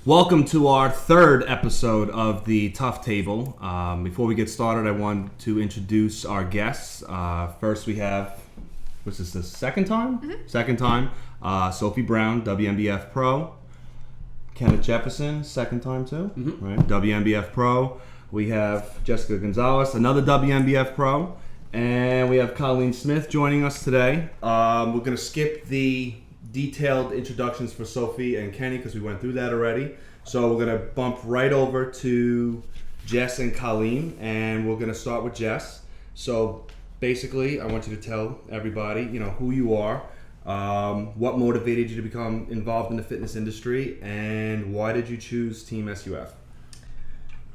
Welcome to our third episode of the Tough Table. Before we get started, I want to introduce our guests. First we have, what's this, the second time? Mm-hmm. Second time. Sophie Browne, WNBF Pro. Jefferson, second time too, right? WNBF Pro. We have Jessica Gonzalez, another WNBF Pro. And we have Colleen Smith joining us today. We're going to skip the detailed introductions for Sophie and Kenny because we went through that already. So we're going to bump right over to Jess and Colleen, and we're going to start with Jess. So basically, I want you to tell everybody, who you are, what motivated you to become involved in the fitness industry, and why did you choose Team SUF?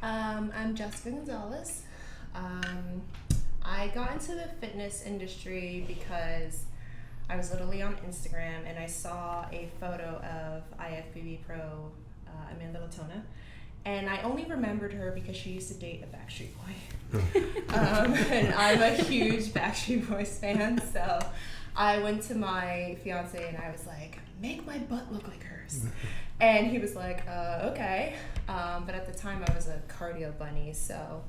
I'm Jessica Gonzalez. I got into the fitness industry because I was literally on Instagram and I saw a photo of IFBB Pro Amanda Latona, and I only remembered her because she used to date a Backstreet Boy. And I'm a huge Backstreet Boys fan, so I went to my fiance and I was like, make my butt look like hers. And he was like, okay. But at the time I was a cardio bunny, so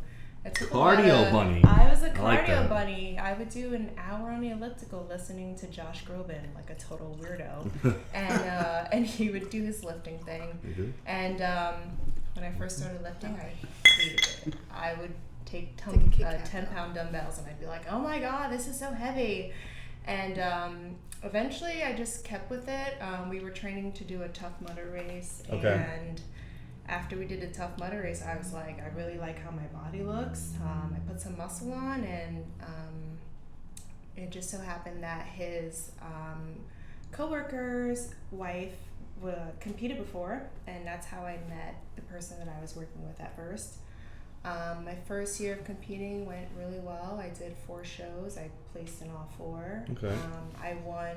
it took bunny. I was a like cardio bunny. I would do an hour on the elliptical listening to Josh Groban like a total weirdo. And he would do his lifting thing. Mm-hmm. And when I first started lifting, I hated it. I would take 10-pound dumbbells and I'd be like, oh my god, this is so heavy. And eventually I just kept with it. We were training to do a Tough Mudder race. Okay. And after we did a Tough Mudder race, I was like, I really like how my body looks. I put some muscle on, and it just so happened that his coworker's wife competed before, and that's how I met the person that I was working with at first. My first year of competing went really well. I did 4 shows. I placed in all 4. Okay. I won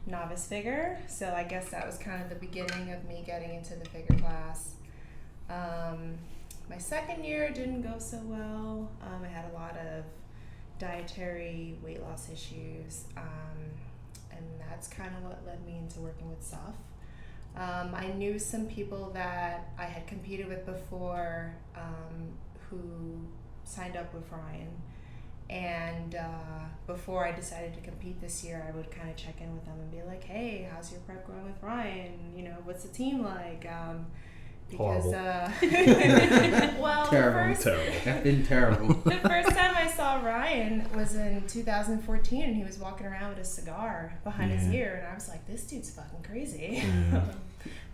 novice figure, so I guess that was kind of the beginning of me getting into the figure class. My second year didn't go so well. I had a lot of dietary weight loss issues, and that's kind of what led me into working with SUF. I knew some people that I had competed with before who signed up with Ryan, and before I decided to compete this year, I would kind of check in with them and be like, hey, how's your prep going with Ryan? What's the team like? Because well, terrible. That's been terrible. The first time I saw Ryan was in 2014, and he was walking around with a cigar behind his ear, and I was like, this dude's fucking crazy.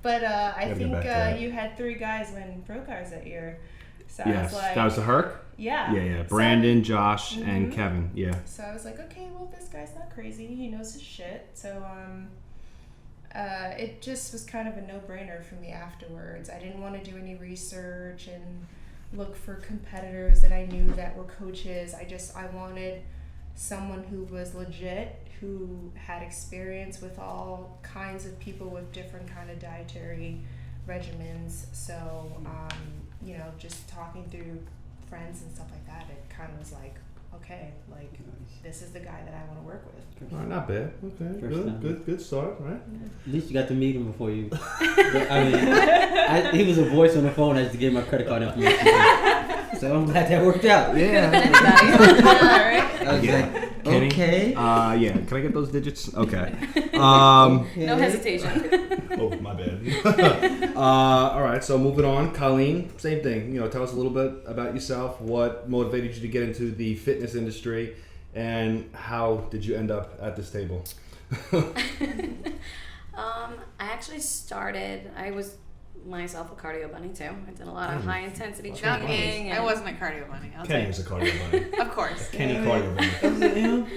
But I think you had 3 guys win pro cards that year. So I was like, that was the Herc? Yeah. Yeah. Brandon, Josh, and Kevin. Yeah. So I was like, okay, well, this guy's not crazy. He knows his shit. So it just was kind of a no-brainer for me afterwards. I didn't want to do any research and look for competitors that I knew that were coaches. I wanted someone who was legit, who had experience with all kinds of people with different kind of dietary regimens. So, just talking through friends and stuff like that, it kind of was like, okay, like, this is the guy that I want to work with. All right, not bad. Okay, good start, right? At least you got to meet him before you. He was a voice on the phone. I had to give my credit card information. So I'm glad that worked out. Yeah. I was like, Kenny? Okay. Yeah. Can I get those digits? Okay. No hesitation. Oh, my bad. All right. So moving on, Colleen. Same thing. Tell us a little bit about yourself. What motivated you to get into the fitness industry, and how did you end up at this table? I actually started. I was myself a cardio bunny too. I did a lot of high intensity training. I wasn't a cardio bunny. Kenny was a cardio bunny. Of course. Kenny cardio bunny.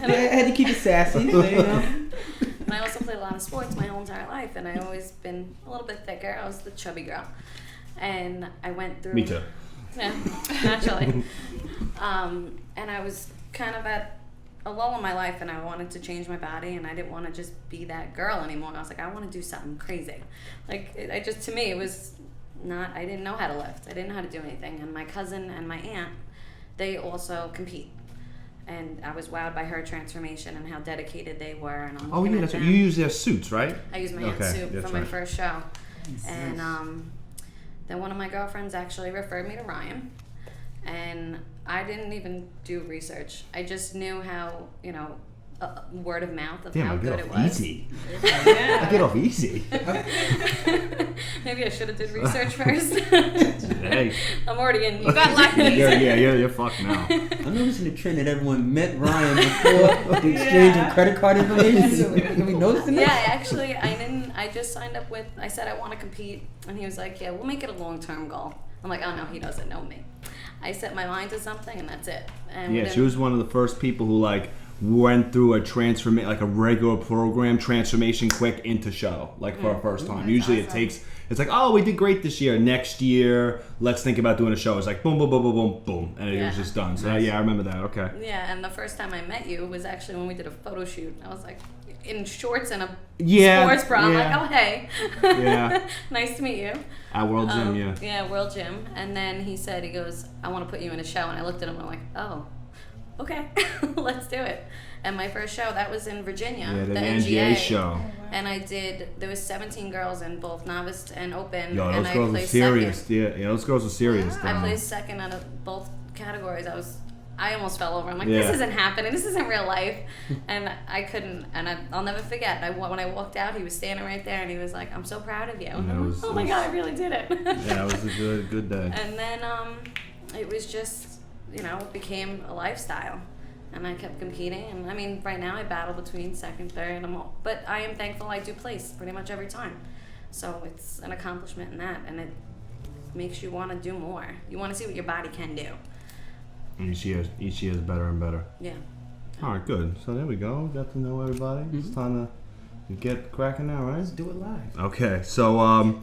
I had to keep it sassy. So, And I also played a lot of sports my whole entire life, and I've always been a little bit thicker. I was the chubby girl, and I went through. Me too. Yeah, naturally. And I was kind of at a lull in my life, and I wanted to change my body, and I didn't want to just be that girl anymore. I was like, I want to do something crazy. To me, it was not, I didn't know how to lift. I didn't know how to do anything. And my cousin and my aunt, they also compete. And I was wowed by her transformation and how dedicated they were. And I'm Oh, yeah, that's right. You use their suits, right? I used my aunt's suit for my first show. And then one of my girlfriends actually referred me to Ryan, and I didn't even do research. I just knew how, word of mouth of how good it was. Easy. I get off easy. Maybe I should have did research first. Hey. I'm already in. You got lucky. You're fucked now. I'm noticing the trend that everyone met Ryan before the exchange of credit card information. Have we noticing Yeah, that? actually, I didn't. I just signed up with. I said I want to compete, and he was like, "Yeah, we'll make it a long-term goal." I'm like, "Oh no, he doesn't know me." I set my mind to something, and that's it. And Yeah, she was one of the first people who went through a regular program transformation quick into show for our first time. Usually awesome. It's like, oh, we did great this year. Next year, let's think about doing a show. It's like boom, boom, boom, boom, boom, boom, and it was just done. So yeah, I remember that. Okay. Yeah, and the first time I met you was actually when we did a photo shoot. I was like in shorts and a sports bra. I'm like, oh hey, Yeah. nice to meet you. At World Gym, yeah. Yeah, World Gym. And then he goes, I want to put you in a show. And I looked at him and I'm like, oh, okay, let's do it. And my first show, that was in Virginia, Yeah, the NGA show. And there was 17 girls in both novice and open. Yo, and those I girls were placed serious. second. Yeah, those girls were serious. I placed second out of both categories. I almost fell over. I'm like, Yeah. this isn't happening. This isn't real life. And I couldn't, and I'll never forget. When I walked out, he was standing right there, and he was like, I'm so proud of you. And I'm like, oh my God, I really did it. Yeah, it was a good day. And then it was just, it became a lifestyle. And I kept competing. And I mean, right now I battle between second, third, but I am thankful I do place pretty much every time. So it's an accomplishment in that, and it makes you want to do more. You want to see what your body can do. And each year is better and better. Yeah. All right, good. So there we go. Got to know everybody. It's time to get cracking now, right? Let's do it live. Okay, so all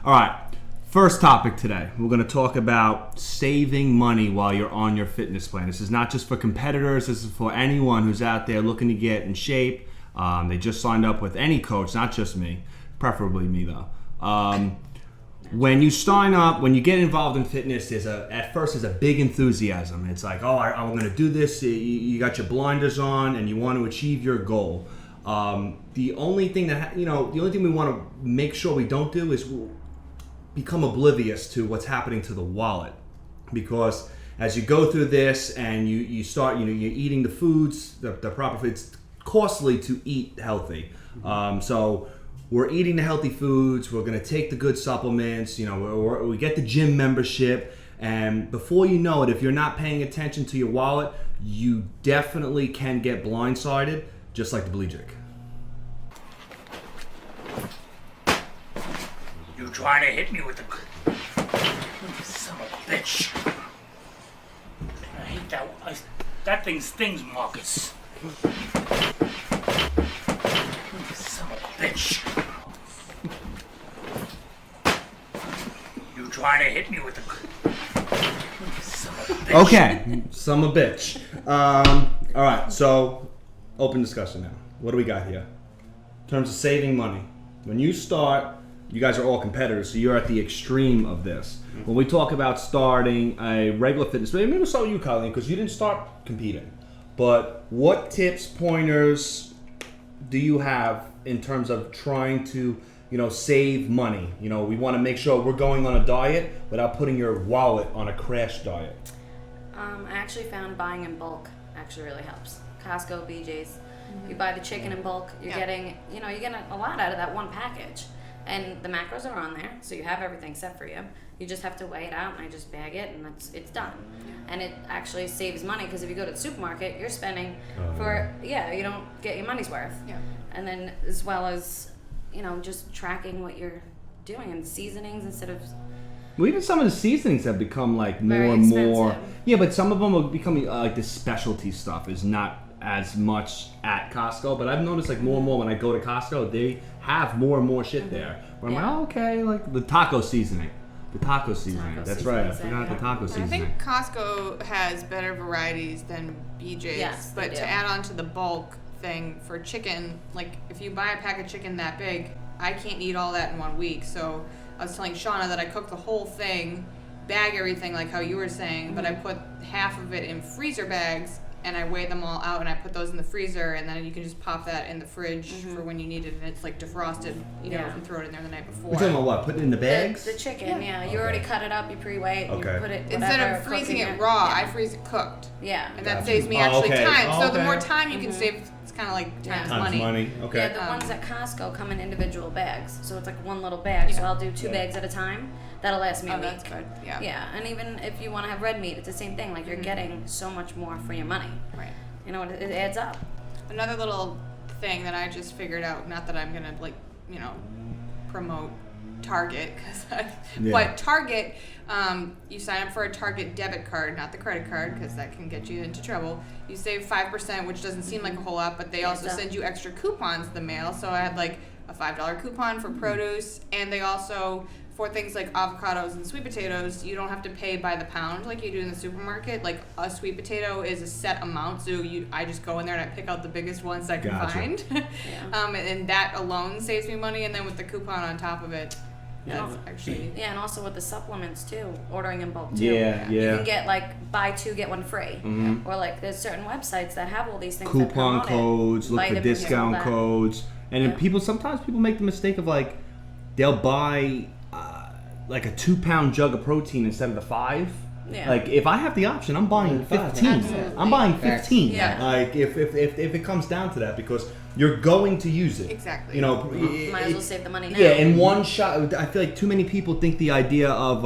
right. First topic today, we're going to talk about saving money while you're on your fitness plan. This is not just for competitors. This is for anyone who's out there looking to get in shape. They just signed up with any coach, not just me, preferably me though. When you sign up, when you get involved in fitness, at first there's a big enthusiasm. It's like, oh, I'm going to do this. You got your blinders on and you want to achieve your goal. The only thing we want to make sure we don't do is become oblivious to what's happening to the wallet, because as you go through this and you start, you're eating the foods, the proper foods. It's costly to eat healthy. So we're eating the healthy foods. We're going to take the good supplements. We get the gym membership, and before you know it, if you're not paying attention to your wallet, you definitely can get blindsided, just like the Blue Jig. You trying to hit me with the son of a bitch? I hate that. That thing stings, Marcus. Son of a bitch. You trying to hit me with the son of a bitch? Okay, son of a bitch. All right, so open discussion now. What do we got here? In terms of saving money, when you start, you guys are all competitors, so you're at the extreme of this. When we talk about starting a regular fitness, maybe we'll start with you, Colleen, because you didn't start competing. But what tips, pointers do you have in terms of trying to, save money? We want to make sure we're going on a diet without putting your wallet on a crash diet. I actually found buying in bulk actually really helps. Costco, BJ's. You buy the chicken in bulk, you're getting a lot out of that one package. And the macros are on there, so you have everything set for you. You just have to weigh it out, and I just bag it, and it's done. And it actually saves money, because if you go to the supermarket, you're spending you don't get your money's worth. Yeah. And then as well as, just tracking what you're doing and seasonings instead of... Well, even some of the seasonings have become more Very and more. expensive. Yeah, but some of them are becoming the specialty stuff is not as much at Costco. But I've noticed more and more when I go to Costco, they have more and more shit there. Where I'm like, oh, okay, like the taco seasoning. The taco seasoning. Taco That's right. I seasoning, forgot the taco I seasoning. think Costco has better varieties than BJ's, Yes, they but do. to add on to the bulk thing for chicken, like if you buy a pack of chicken that big, I can't eat all that in 1 week. So I was telling Shauna that I cook the whole thing, bag everything like how you were saying, but I put half of it in freezer bags and I weigh them all out and I put those in the freezer, and then you can just pop that in the fridge for when you need it, and it's like defrosted, you know, and throw it in there the night before. We're talking about what? Put it in the bags? The chicken, you already cut it up, you pre-weigh it, Okay. you put it Instead whatever, of freezing cooking it raw, I freeze it cooked. Yeah. And that Gotcha. saves me Oh, actually okay. time. Oh, So the okay. more time you can save, it's kind of like times Times money. Okay. Yeah, the ones at Costco come in individual bags, so it's like one little bag. So I'll do 2 bags at a time. That'll last me a Oh, week. that's good. Yeah. Yeah, and even if you want to have red meat, it's the same thing. Like you're getting so much more for your money. Right. You know, it adds up. Another little thing that I just figured out, not that I'm gonna like, you know, promote Target, but Target, you sign up for a Target debit card, not the credit card, because that can get you into trouble. You save 5%, which doesn't seem like a whole lot, but they also send you extra coupons in the mail. So I had like a $5 coupon for produce, and they also, for things like avocados and sweet potatoes, you don't have to pay by the pound like you do in the supermarket. Like a sweet potato is a set amount, so I just go in there and I pick out the biggest ones I can find. And that alone saves me money, and then with the coupon on top of it, that's actually... Yeah, and also with the supplements too, ordering in bulk too. Yeah. You can get like buy 2 get 1 free, or like there's certain websites that have all these things. Coupon that codes, look for vitamins, discount all that. codes, and then sometimes people make the mistake of like they'll buy like a 2-pound jug of protein instead of the 5. Yeah. Like if I have the option, I'm buying 15. Absolutely. I'm buying 15. Yeah. Like if it comes down to that, because you're going to use it. Exactly. You know, Might as well save the money now. Yeah, in one shot. I feel like too many people think the idea of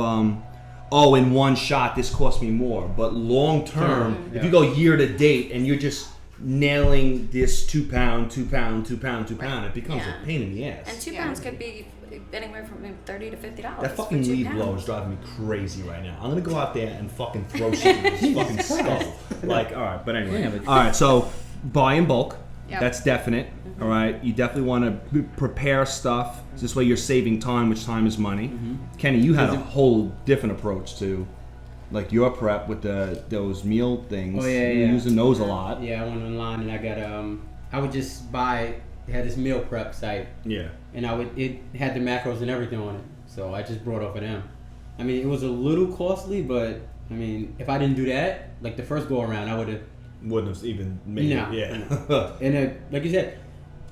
in one shot this cost me more, but long term, if you go year to date and you're just nailing this 2 pound, it becomes a pain in the ass. And 2 pounds could be anywhere from $30 to $50. That fucking for 2 lead pounds. blow is driving me crazy right now. I'm gonna go out there and fucking throw shit in his fucking skull. Like, all right, but anyway. All right, so buy in bulk. Yep. That's definite. All right, you definitely want to prepare stuff. This way, you're saving time, which time is money. Kenny, you had a whole different approach to, like your prep with those meal things. Oh, yeah, You're yeah. using those a lot. Yeah, I went online and I got I would just buy. They had this meal prep site, Yeah. and it had the macros and everything on it. So I just brought off of them. I mean, it was a little costly, but I mean, if I didn't do that, like the first go around, I would have. Wouldn't have even made No. it. Yeah. And like you said,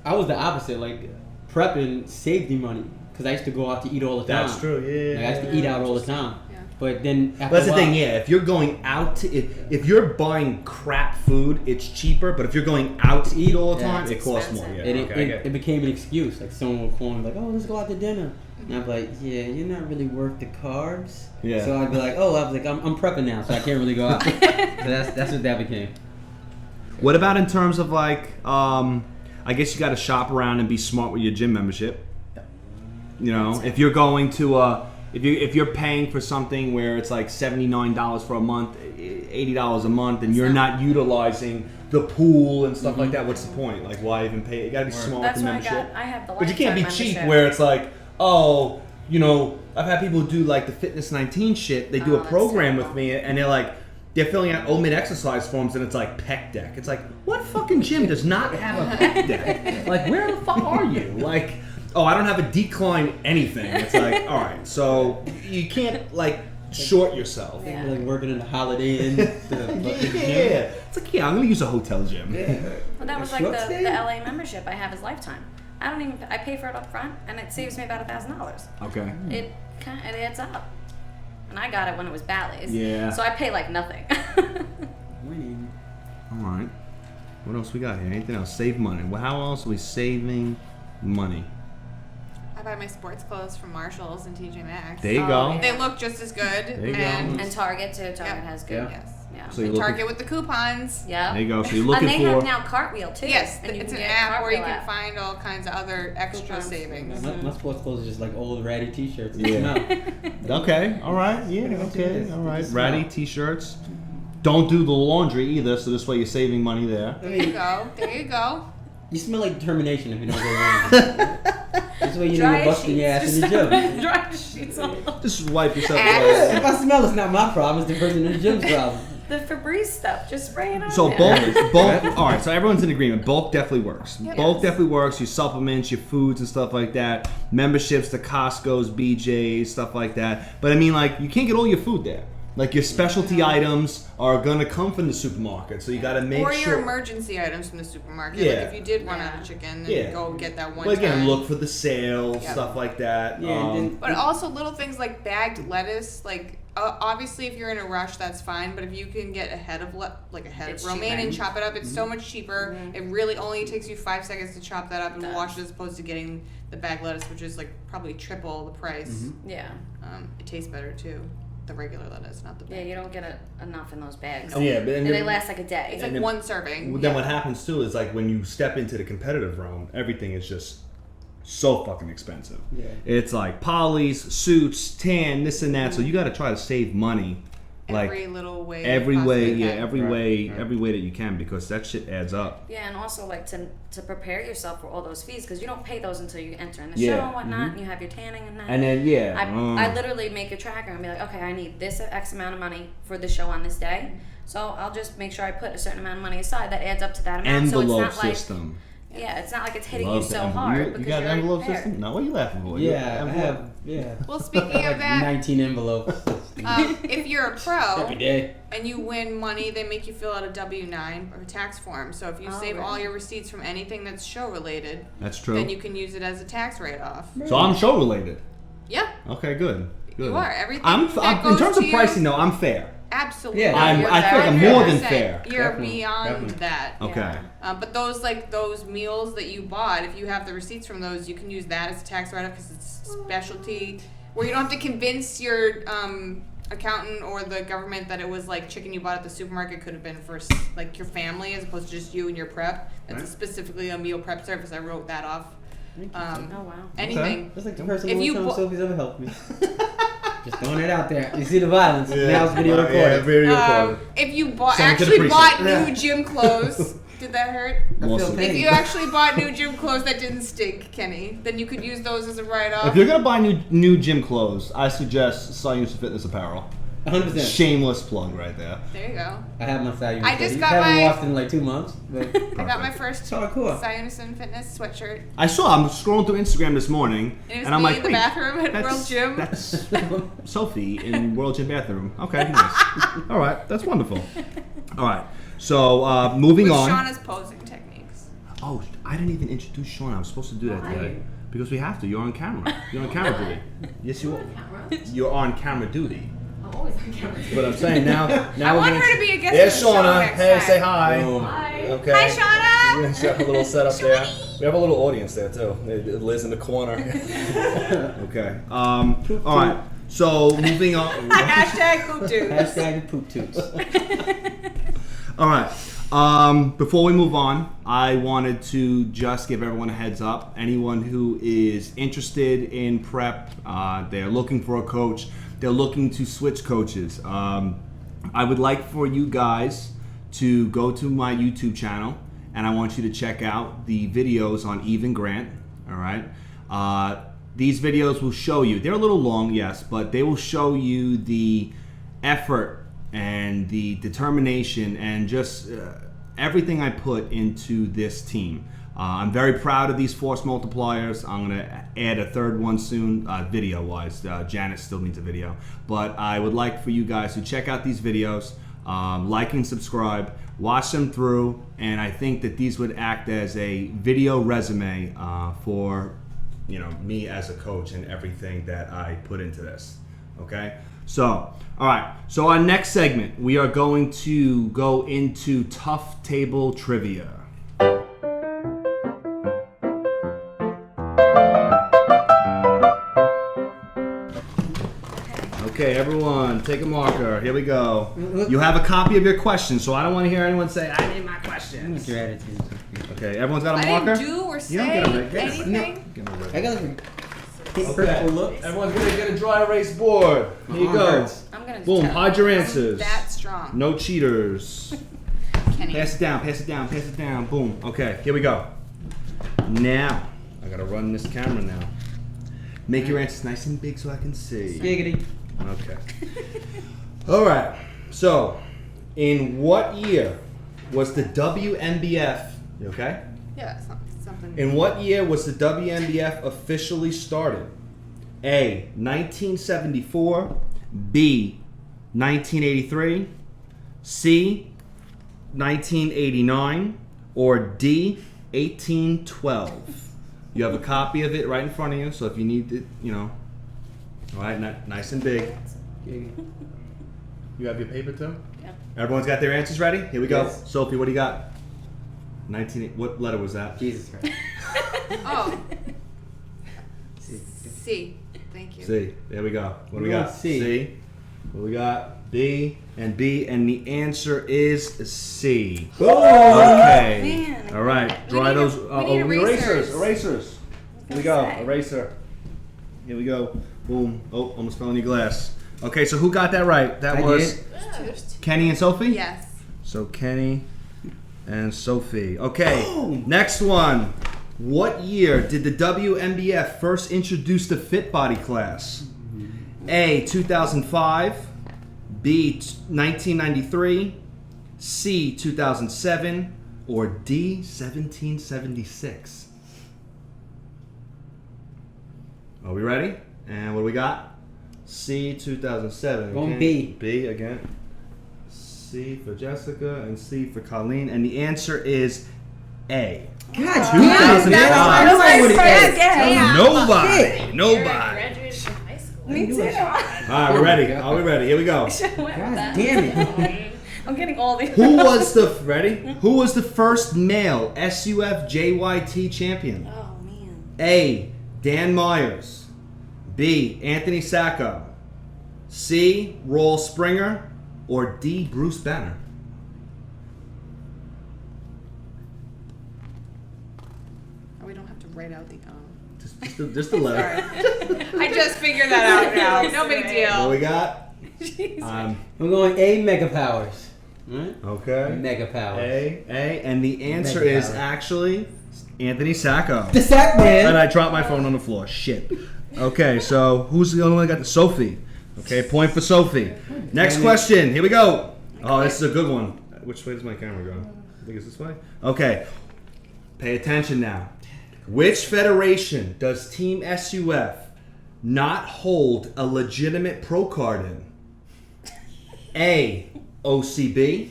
I was the opposite. Like prepping saved me money because I used to go out to eat all the time. That's true. Yeah. Like, I used to eat out all the time. Yeah. But then after That's a the while, thing, yeah. If you're going out to, if you're buying crap food, it's cheaper. But if you're going out to eat all the time, it's it costs more. expensive. Yeah, And okay, I get it became an excuse. Like someone would call me like, "Oh, let's go out to dinner," and I'm like, "Yeah, you're not really worth the carbs." Yeah. So I'd be like, "Oh, I was like, I'm prepping now, so I can't really go out." So that's what that became. What about in terms of like, I guess you got to shop around and be smart with your gym membership. You know, if you're going to if you're paying for something where it's like $79 for a month, $80 a month, and you're not utilizing the pool and stuff like that, what's the point? Like, why even pay? You got to be smart That's with the why membership. I have the But you can't be lifetime cheap membership. where it's like, oh, you know, I've had people do like the Fitness 19 shit. They do Oh, a that's program terrible. with me, and they're like, they're filling out OMID exercise forms, and it's like pec deck. It's like, what fucking gym does not have a pec deck? Like, where the fuck are you? Like, oh, I don't have a decline anything. It's like, all right, so you can't like short yourself. Yeah. Like working in the Holiday Inn. Yeah. It's like, yeah, I'm gonna use a hotel gym. Well, that was like Short the stay? LA membership I have is lifetime. I pay for it up front, and it saves me about $1,000. Okay. It adds up. And I got it when it was Bally's. Yeah. So I pay like nothing. All right. What else we got here? Anything else? Save money. Well, how else are we saving money? I buy my sports clothes from Marshalls and TJ Maxx. There you Oh, go. yeah. They look just as good. There you go. and And Target too. Target Yep. has good. Yeah. Yes. Yeah. So you're And looking, Target with the coupons. Yeah. there you go. So you're looking and they for. have now Cartwheel too. Yes, and you it's can an get app where you Cartwheel can app. find all kinds of other extra Coupons. savings. My sports clothes are just like old ratty T-shirts. Yeah. Okay. All right. Yeah. Okay. All right. Just Ratty smell. T-shirts. Don't do the laundry either, so this way you're saving money there. There you go. There you go. You smell like determination if you don't go around. This way you know you're busting your ass in the gym. Dry sheets on. Just wipe yourself Ass. away. If I smell, it's not my problem. It's the person in the gym's problem. The Febreze stuff. Just spray it on. So there. bulk. All right. So everyone's in agreement. Bulk definitely works. Yep. Bulk definitely works. Your supplements, your foods, and stuff like that. Memberships to Costco's, BJ's, stuff like that. But I mean, like, you can't get all your food there. Like your specialty items are gonna come from the supermarket, so you gotta make or sure. your emergency items from the supermarket. Yeah. Like if you did run out of chicken, then go get that one But again, time. look for the sale, stuff like that. Yeah, and then, But also little things like bagged lettuce, like obviously if you're in a rush, that's fine. But if you can get a head of It's romaine and cheaper. chop it up, it's so much cheaper. It really only takes you 5 seconds to chop that up and wash it, as opposed to getting the bagged lettuce, which is like probably triple the price. Yeah. It tastes better too. The regular lettuce, not the Yeah, bag. you don't get enough in those bags. Yeah, but And they last like a day. It's like one serving. Then what happens too is like when you step into the competitive realm, everything is just so fucking expensive. Yeah. It's like polys, suits, tan, this and that. So you got to try to save money, like Every little way. every you way, possibly yeah, can. every way that you can, because that shit adds up. Yeah, and also like to prepare yourself for all those fees, because you don't pay those until you enter in the Yeah. show and whatnot, and you have your tanning and that. And then I literally make a tracker and be like, okay, I need this X amount of money for the show on this day, so I'll just make sure I put a certain amount of money aside that adds up to that amount. envelope so it's not system. Yeah, it's not like it's hitting Love you the so envelope. hard You because got an you're already envelope prepared. system? No, what are you laughing for? Yeah, I have. Yeah. Well, speaking of Like that, 19 envelopes. if you're a pro Every day. and you win money, they make you fill out a W-9 or a tax form. So if you save all your receipts from anything that's show related, That's true. then you can use it as a tax write-off. So I'm show related. Yeah, Okay, good. you are. Everything I'm that in goes terms to of you- pricing though, I'm fair. Absolutely. Yeah, I feel like I'm more than 100%. fair. You're Definitely, beyond definitely. that. Okay. But those meals that you bought, if you have the receipts from those, you can use that as a tax write-off because it's specialty, where you don't have to convince your accountant or the government that it was like chicken you bought at the supermarket could have been for like your family as opposed to just you and your prep. That's specifically a meal prep service. I wrote that off. Oh wow. Anything. That's like the person If who you time bo- Sophie's ever helped me. Just throwing it out there. You see the violence. Now it's video recorded. Yeah, video recorded. If you Send it to the actually precinct. bought Yeah. new gym clothes, did that hurt? I feel Awesome. pain. If you actually bought new gym clothes that didn't stink, Kenny, then you could use those as a write-off. If you're gonna buy new gym clothes, I suggest Sci-Unison Fitness apparel. 100%. Shameless plug right there. There you go. I have my Sci-Unison. I just got haven't my- washed in like 2 months. But I got my first hardcore. Sci-Unison Fitness sweatshirt. I'm scrolling through Instagram this morning, And it was and I'm me like, in the wait, bathroom at that's, World Gym. That's Sophie in World Gym bathroom. Okay, nice. All right, that's wonderful. All right, so moving With on. Shauna's posing techniques. Oh, I didn't even introduce Shauna. I was supposed to do that today. Because we have to. You're on camera. You're on camera duty. Yes, you are. You're on camera duty. I'm always on camera. But I'm saying now I we're want gonna- her to be a guest There's on the show Shauna. next Hey, time. say hi. Hi. Okay. Hi, Shauna. We have a little setup there. We have a little audience there too. Liz in the corner. Okay. All right. So moving on. Hashtag poop dude. Hashtag poop toots. All right. Before we move on, I wanted to just give everyone a heads up. Anyone who is interested in prep, they're looking for a coach, they're looking to switch coaches. I would like for you guys to go to my YouTube channel, and I want you to check out the videos on Eve and Grant. All right. These videos will show you, they're a little long, yes, but they will show you the effort and the determination and just everything I put into this team. I'm very proud of these force multipliers. I'm going to add a third one soon, video-wise. Janet still needs a video. But I would like for you guys to check out these videos, like and subscribe, watch them through, and I think that these would act as a video resume for me as a coach and everything that I put into this. Okay? So, all right. So our next segment, we are going to go into tough table trivia. Okay, everyone, take a marker. Here we go. You have a copy of your questions, so I don't want to hear anyone say, I need my questions. What's your attitude? Okay, everyone's got a I marker? didn't do or You say don't get a red. anything. I got like a Okay. look. Everyone's gonna get a dry erase board. Here you go. I'm gonna Boom, tell. hide your answers. That strong. No cheaters. Kenny. Pass it down, pass it down, pass it down. Boom. Okay, here we go. Now, I gotta run this camera now. Make your answers nice and big so I can see. Giggity. Okay. All right. So, in what year was the WNBF? You okay? Yeah, something. In what year was the WNBF officially started? A. 1974. B. 1983, C, 1989, or D, 1812? You have a copy of it right in front of you, so if you need it, all right, nice and big. You have your paper too? Yeah. Everyone's got their answers ready? Here we go. Yes. Sophie, what do you got? What letter was that? Jesus Christ. Oh. C. Thank you. C. There we go. What do we We're got? on C. What do we got? B, and the answer is C. Oh, Okay. Man. All right. Dry need those. we need erasers. Erasers. Here we go. Eraser. Here we go. Boom. Oh, almost fell in your glass. Okay, so who got that right? That I was did. Kenny and Sophie? Yes. So Kenny and Sophie. Okay, next one. What year did the WNBF first introduce the Fit Body class? A, 2005, B, 1993, C, 2007, or D, 1776? Are we ready? And what do we got? C, 2007. Going Okay. B. B again. C for Jessica and C for Colleen. And the answer is A. God, 2005. Nobody would have Yeah. Nobody. Graduated from high school. Me too. All right, we're ready. Are we ready? Here we go. God damn it. I'm getting all these. Who was the Who was the first male SUF JYT champion? Oh man. A, Dan Myers. B, Anthony Sacco. C, Roll Springer. Or D, Bruce Banner? Oh, we don't have to write out the Just the letter. I just figured that out now. No big What deal. we got? I'm going A, Mega Powers. Right? Okay. Mega Powers. A, and the answer Mega is Power. actually Anthony Sacco. The Sack Man. And I dropped my phone on the floor. Shit. Okay, so who's the only one that got the Sophie? Okay, point for Sophie. Next question. Here we go. Oh, this is a good one. Which way does my camera go? I think it's this way. Okay. Pay attention now. Which federation does Team SUF not hold a legitimate pro card in? A, OCB,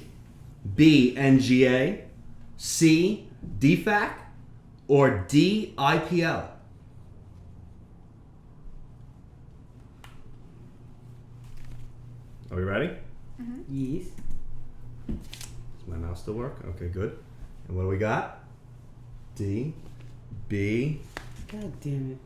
B, NGA, C, DFAC, or D, IPL? Are we ready? Yes. Does my mouse still work? Okay, good. And what do we got? D, B, God damn it.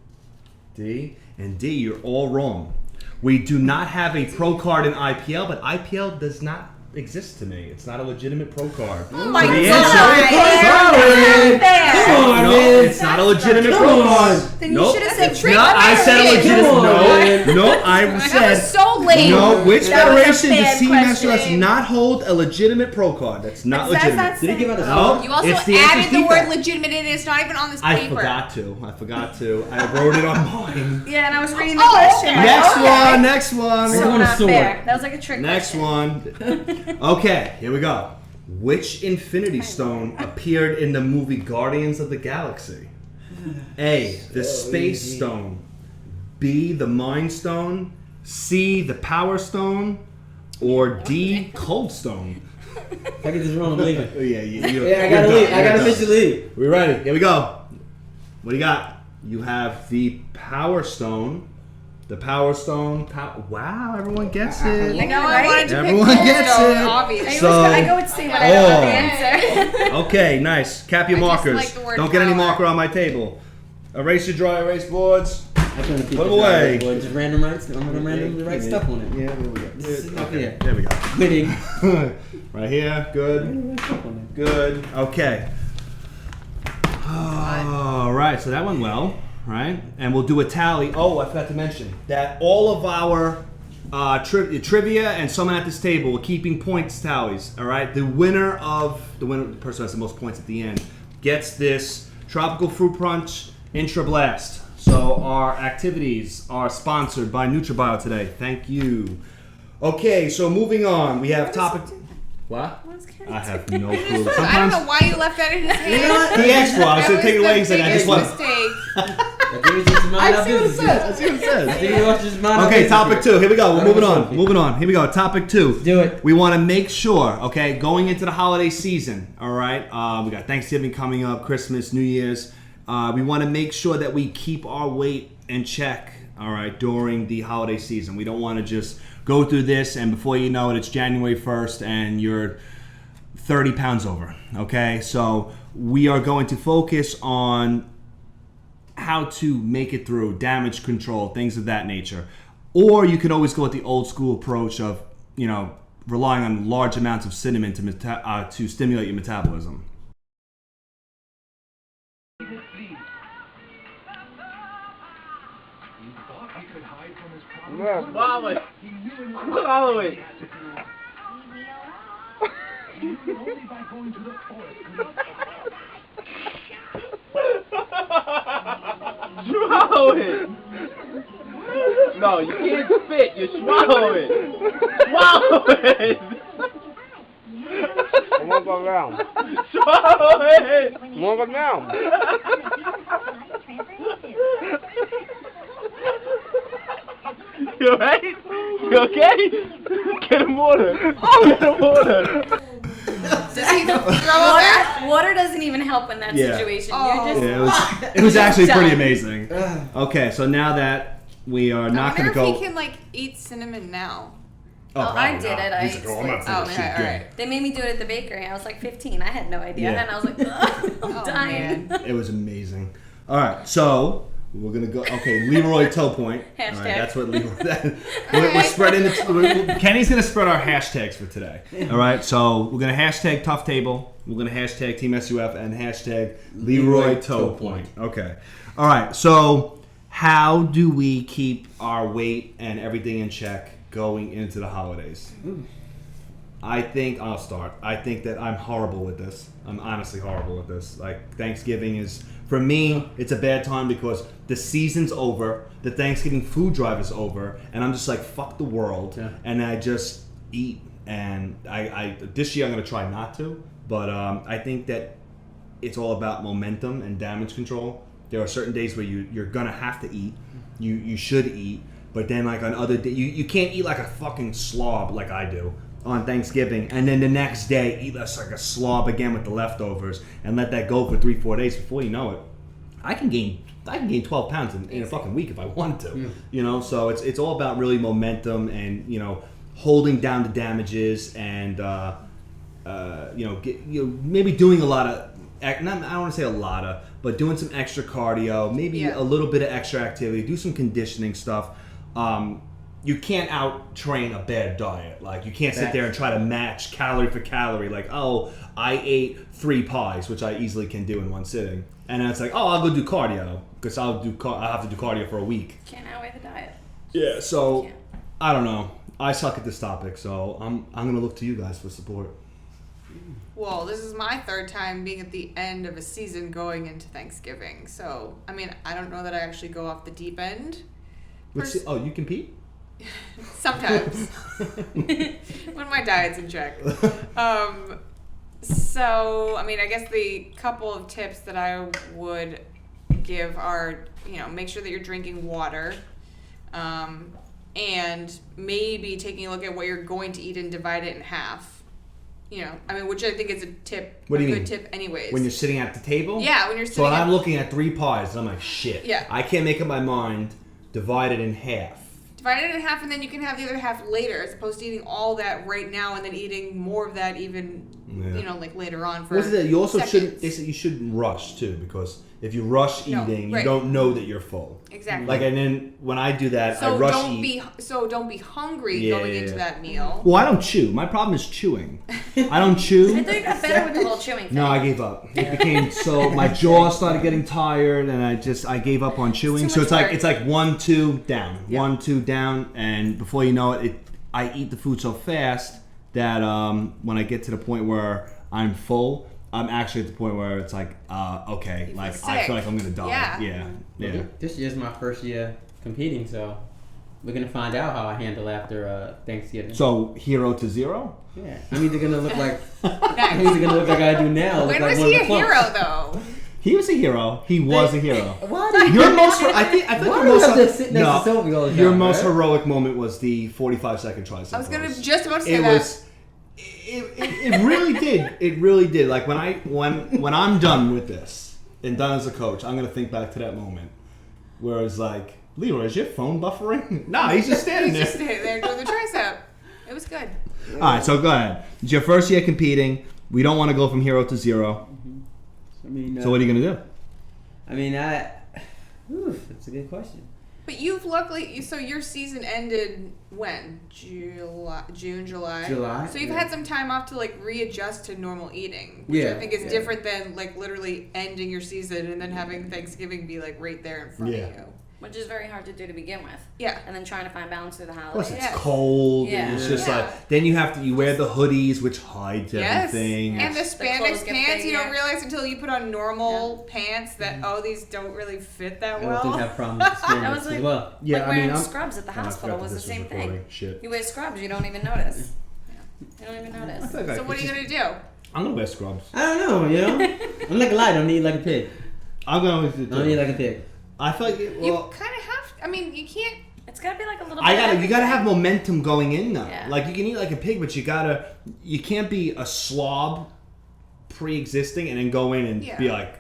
D, and D. You're all wrong. We do not have a pro card in IPL, but IPL does not exist to me. It's not a legitimate pro card. Oh my So the God. answer, Come on, no, man. it's not a legitimate Come pro on. card. Then you Nope. should have said Trick No, I said a question. legitimate. Come on, No, I That said. was so lame. No, which That was a federation does bad Team SUF question. not hold a legitimate pro card? That's not That's legitimate. not Did he give out a No, You also it's the answer's added the word defect. legitimate in it. It's not even on this I paper. forgot to. I wrote it on mine. Yeah, and I was reading the Oh, question. okay. Next Okay. one, next one. So- So want a not sword. fair. That was like a trick Next question. one. Okay, here we go. Which Infinity Stone appeared in the movie Guardians of the Galaxy? A, the Space Stone. B, the Mind Stone. C, the Power Stone. Or D, Cold Stone. If I get this wrong, I'm leaving. Oh, yeah, Yeah, I gotta leave. I gotta officially leave. We're ready. Here we go. What do you got? You have the Power Stone. The Power Stone. Wow, everyone gets it. You know I wanted to Everyone pick gets Cold it. Stone, obviously. I So- go with C when I don't know the answer. Okay, nice. Cap your I just markers. like the word Don't get any power. marker on my table. Erase your dry erase boards. I'm trying to keep Put this away. right, boy. Just random rights. I'm gonna randomly write stuff on it. Yeah, there we go. This is up Okay, here. there we go. Quitting. Right here. Good. Randomly write stuff on Good. Okay. All right. So that went well, right? And we'll do a tally. Oh, I forgot to mention that all of our trivia and someone at this table, we're keeping points tallies. All right. The person who has the most points at the end, gets this tropical fruit punch Intra Blast. So our activities are sponsored by NutriBio today. Thank you. Okay. So moving on, we have topic. What? I have no clue. I don't Sometimes know why you left that in his hand. he asked for it. I was That going to take it the away. He said, I just biggest want. mistake. I think it's just mind I our see what it business. says. I see what it says. I think it's just mind our Okay, business topic here. 2. Here we go. We're moving on. Sophie. Moving on. Here we go. Topic 2. Do it. We want to make sure, okay, going into the holiday season, all right? We got Thanksgiving coming up, Christmas, New Year's. We want to make sure that we keep our weight in check, all right, during the holiday season. We don't want to just go through this and before you know it, it's January 1st and you're 30 pounds over, okay? So we are going to focus on how to make it through, damage control, things of that nature. Or you can always go with the old school approach of, you know, relying on large amounts of cinnamon to stimulate your metabolism. Swallow it. Swallow it. Swallow it. No, you can't spit. You swallow it. Swallow it. Come on, go down. Swallow it. Come on, go down. You alright? You okay? Get him water. Get him water. Water doesn't even help in that Yeah. situation. Oh. You're just Yeah, it was actually pretty Done. amazing. Okay, so now that we are not going to I wonder go... if he can like eat cinnamon now. Oh, I probably did not. it. He's like, oh, I'm not Oh, doing this shit okay, again. alright. They made me do it at the bakery. I was like 15. I had no idea. Yeah. And I was like, I'm Oh, dying. man. It was amazing. All right, so we're gonna go. Okay, Leroy toe point. All right, Hashtag. that's what Leroy. We're spreading the. Kenny's gonna spread our hashtags for today. All right, so we're gonna hashtag Tough Table. We're gonna hashtag Team SUF and hashtag Leroy toe point. Okay. All right. So how do we keep our weight and everything in check going into the holidays? I think I'll start. I think that I'm horrible with this. I'm honestly horrible with this. Like Thanksgiving is, for me, it's a bad time because the season's over, the Thanksgiving food drive is over, and I'm just like, fuck the world, Yeah. and I just eat. And I this year I'm gonna try not to, but I think that it's all about momentum and damage control. There are certain days where you're gonna have to eat. You should eat, but then like on other days, you can't eat like a fucking slob like I do on Thanksgiving, and then the next day eat less like a slob again with the leftovers, and let that go for 3-4 days. Before you know it, I can gain 12 pounds in a fucking week if I wanted to. You know, so it's all about really momentum and, you know, holding down the damages and maybe doing a lot of, I don't want to say a lot of, but doing some extra cardio, maybe Yeah. a little bit of extra activity, do some conditioning stuff. You can't out-train a bad diet. Like, you can't sit there and try to match calorie for calorie. Like, oh, I ate 3 pies, which I easily can do in one sitting. And then it's like, oh, I'll go do cardio because I'll have to do cardio for a week. Can't outweigh the diet. Yeah, so Can't. I don't know. I suck at this topic, so I'm gonna look to you guys for support. Well, this is my 3rd time being at the end of a season going into Thanksgiving. So, I mean, I don't know that I actually go off the deep end. Let's see. Oh, you compete? Sometimes. When my diet's in check. So, I mean, I guess the couple of tips that I would give are, you know, make sure that you're drinking water. And maybe taking a look at what you're going to eat and divide it in half. You know, I mean, which I think is a tip, What do you good mean? tip anyways. When you're sitting at the table? Yeah, when you're So sitting when at- I'm looking at 3 pies, I'm like, shit. Yeah. I can't make up my mind. Divide it in half. Divide it in half, and then you can have the other half later, as opposed to eating all that right now and then eating more of that even, Yeah. you know, like later on for What's that? You also seconds. shouldn't. They said you shouldn't rush too, because if you rush No, eating, you right. don't know that you're full. Exactly. Like, and then when I do that, I So rush don't eat. don't be hungry Yeah, going yeah, into yeah. that meal. Well, I don't chew. My problem is chewing. I don't chew. I thought you got better with the whole chewing thing. No, I gave up. It became so my jaw started getting tired, and I gave up on chewing. too So much it's like 1, 2 down, Yeah. 1, 2 down, and before you know it, I eat the food so fast that when I get to the point where I'm full, I'm actually at the point where it's like, okay, You like feel I sick. feel like I'm gonna die. Yeah. Yeah. This year's my first year competing, so we're gonna find out how I handle after Thanksgiving. So 0 to 0. Yeah, I'm either gonna look like I do now. Look When like was one he of a the clumps. hero, though? He was a hero. He was a hero. What? Your most, I think Why your do you most, have to sit next to Sophie all the time, your most right? heroic moment was the 45-second tricep. I was gonna pose. just about to say It that. was. It really did. It really did. Like when I'm done with this and done as a coach, I'm gonna think back to that moment where it's like, Leroy, is your phone buffering? No, he's just standing He's there. just standing there doing the tricep. It was good. All right, so go ahead. It's your first year competing. We don't want to go from hero to zero. I mean, So what are you gonna do? I mean, that's a good question. But you've luckily, so your season ended when? June, July? July, So you've yeah. had some time off to like readjust to normal eating, which I Yeah, think is yeah. different than like literally ending your season and then having Thanksgiving be like right there in front Yeah. of you. Which is very hard to do to begin with. Yeah. And then trying to find balance through the Plus, holidays. it's Yes. cold, Yeah. and it's just Yeah. like then you wear the hoodies, which hides Yes. everything. And the clothes spandex get pants, you don't bigger. realize until you put on normal pants that, oh, these don't really fit that I well. often have problems with That spandex was like, as well. Yeah, like I mean, wearing I'm- scrubs at the Oh, I hospital forgot was that the this was same recording. thing. Shit. You wear scrubs, you don't even notice. You don't even notice. I So what are you going to do? I'm gonna wear scrubs. I don't know, you know? I'm like a lie, I don't eat like a pig. I'm gonna. I don't eat like a pig. I feel like You well, kind of have, I mean, you can't. It's gotta be like a little bit you of gotta everything. have momentum going in though. Yeah. Like you can eat like a pig, but you can't be a slob pre-existing and then go in and Yeah. be like,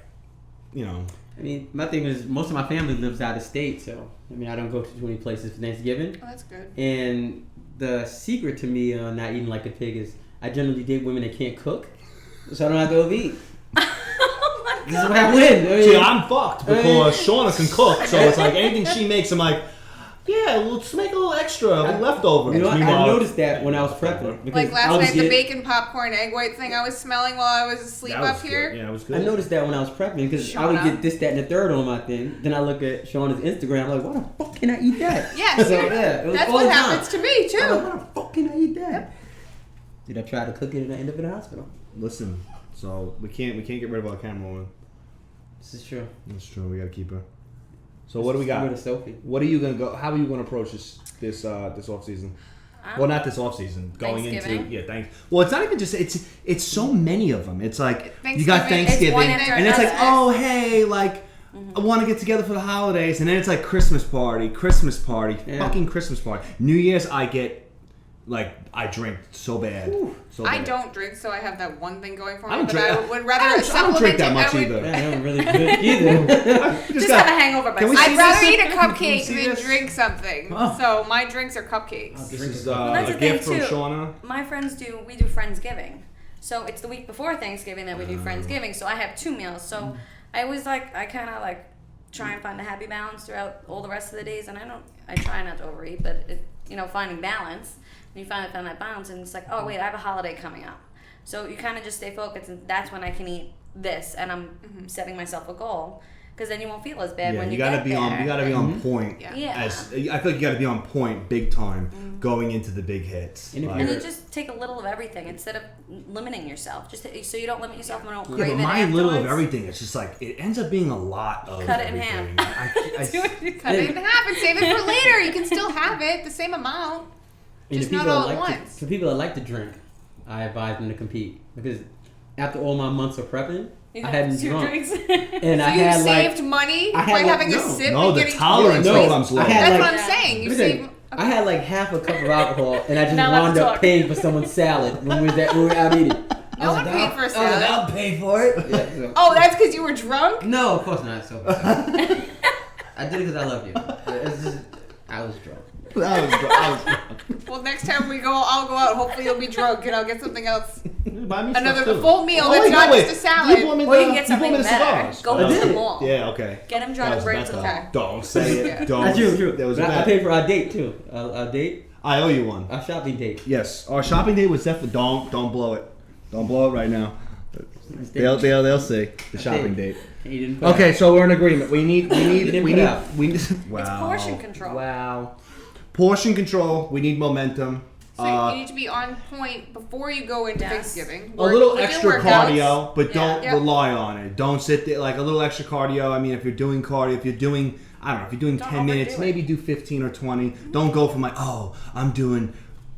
you know. I mean, my thing is, most of my family lives out of state, so, I mean, I don't go to too many places for Thanksgiving. Oh, that's good. And the secret to me not eating like a pig is I generally date women that can't cook, so I don't have to overeat. Oh my This is god. where I win. I mean, See, I'm fucked because Shauna can cook, so it's like anything she makes, I'm like, yeah, let's make a little extra, a little leftovers. you know, I Meanwhile- noticed that when I was prepping. Because Like last I was night, the get- bacon, popcorn, egg white thing I was smelling while I was asleep That was up here. good. Yeah, it was I good. noticed that when I was prepping because I would Shauna. get this, that, and the third on my thing. Then I look at Shauna's Instagram. I'm like, why the fuck can I eat that? Yeah, So, see, yeah, it was that's all what the time. happens to me I'm like, too. why the fuck can I eat that? Did I try to cook it and I end up in the hospital? Listen, so we can't get rid of our camera woman. This is true. That's true. We gotta keep her. So what do we got? Rid of Sophie. What are you gonna go? How are you gonna approach this off season? Well, not this off season. Going into Thanksgiving? thanks. Well, it's not even just it's so many of them. It's like you got Thanksgiving, Thanksgiving, it's one after and it's like another. oh hey like I want to get together for the holidays, and then it's like Christmas party, Yeah. fucking Christmas party. New Year's I get like I drink so bad. So I bad. don't drink, so I have that one thing going for I me. don't But drink. I would rather I don't drink that supplement it. much I would- either. Yeah, I don't really drink either. Just got a hangover by Can we some- see I'd rather this? eat a Can we cupcake see than this? drink something. Oh. So my drinks are cupcakes. This is Well, that's a the gift thing, from too. Shauna. My friends we do Friendsgiving. So it's the week before Thanksgiving that we do Friendsgiving. So I have 2 meals. So I always I kind of try and find a happy balance throughout all the rest of the days. And I try not to overeat, but finding balance. And you find that balance and it's like, oh wait, I have a holiday coming up. So you kind of just stay focused and that's when I can eat this and I'm setting myself a goal. Because then you won't feel as bad Yeah, when you you gotta get be there. on. You gotta be on point. Yeah. Yeah. As I feel like you gotta be on point, big time, going into the big hits. And if Like- And you just take a little of everything instead of limiting yourself. Just so you don't limit yourself and don't yeah, crave but it my little of afterwards. everything, it's just like it ends up being a lot of Cut it in everything. half. Cut it in half and save it for later. You can still have it, the same amount. And Just the not people all that at like once. for people that like to drink, I advise them to compete because after all my months of prepping, You I have hadn't 2 drunk, drinks. and So I you had saved like money I had, by like, having a no, sip no, and the getting tolerance No, becomes low. I had That's like what I'm saying. You listen, save. I had like half a cup of alcohol, and I just Now let's wound up talk. paying for someone's salad when we were out eating. No one paid for a salad. I'll pay for it. Yeah, so- Oh, that's because you were drunk? No, of course not. So I did it because I love you. It's just, I was drunk. Well, next time we go, I'll go out. Hopefully you'll be drunk and I'll get something else. Buy me Another stuff, too. full meal Oh, that's wait, not no, wait. just a salad. You bought me Or you can the- get something bought me the better. cigars. Go I to the did. mall. Yeah, okay. Get him That drunk was and bring a him to bet, the though. mall. Don't say it. Yeah. Don't. That's true. That was a But I bet. paid for our date too. Our date, I owe you one. our shopping date. Yes, our shopping date was definitely. Don't blow it. Don't blow it right now. They'll see the shopping date. He didn't put Okay, so we're in agreement. We need. didn't put out. Wow. It's portion control. Wow. Portion control. We need momentum. So you need to be on point before you go into Yes. Thanksgiving. A little With your extra workouts. cardio, but don't Yeah. rely on it. Don't sit there like a little extra cardio. I mean, if you're doing cardio, if you're doing, I don't know, if you're doing Don't 10 minutes, overdo it. maybe do 15 or 20. Don't go from like, oh, I'm doing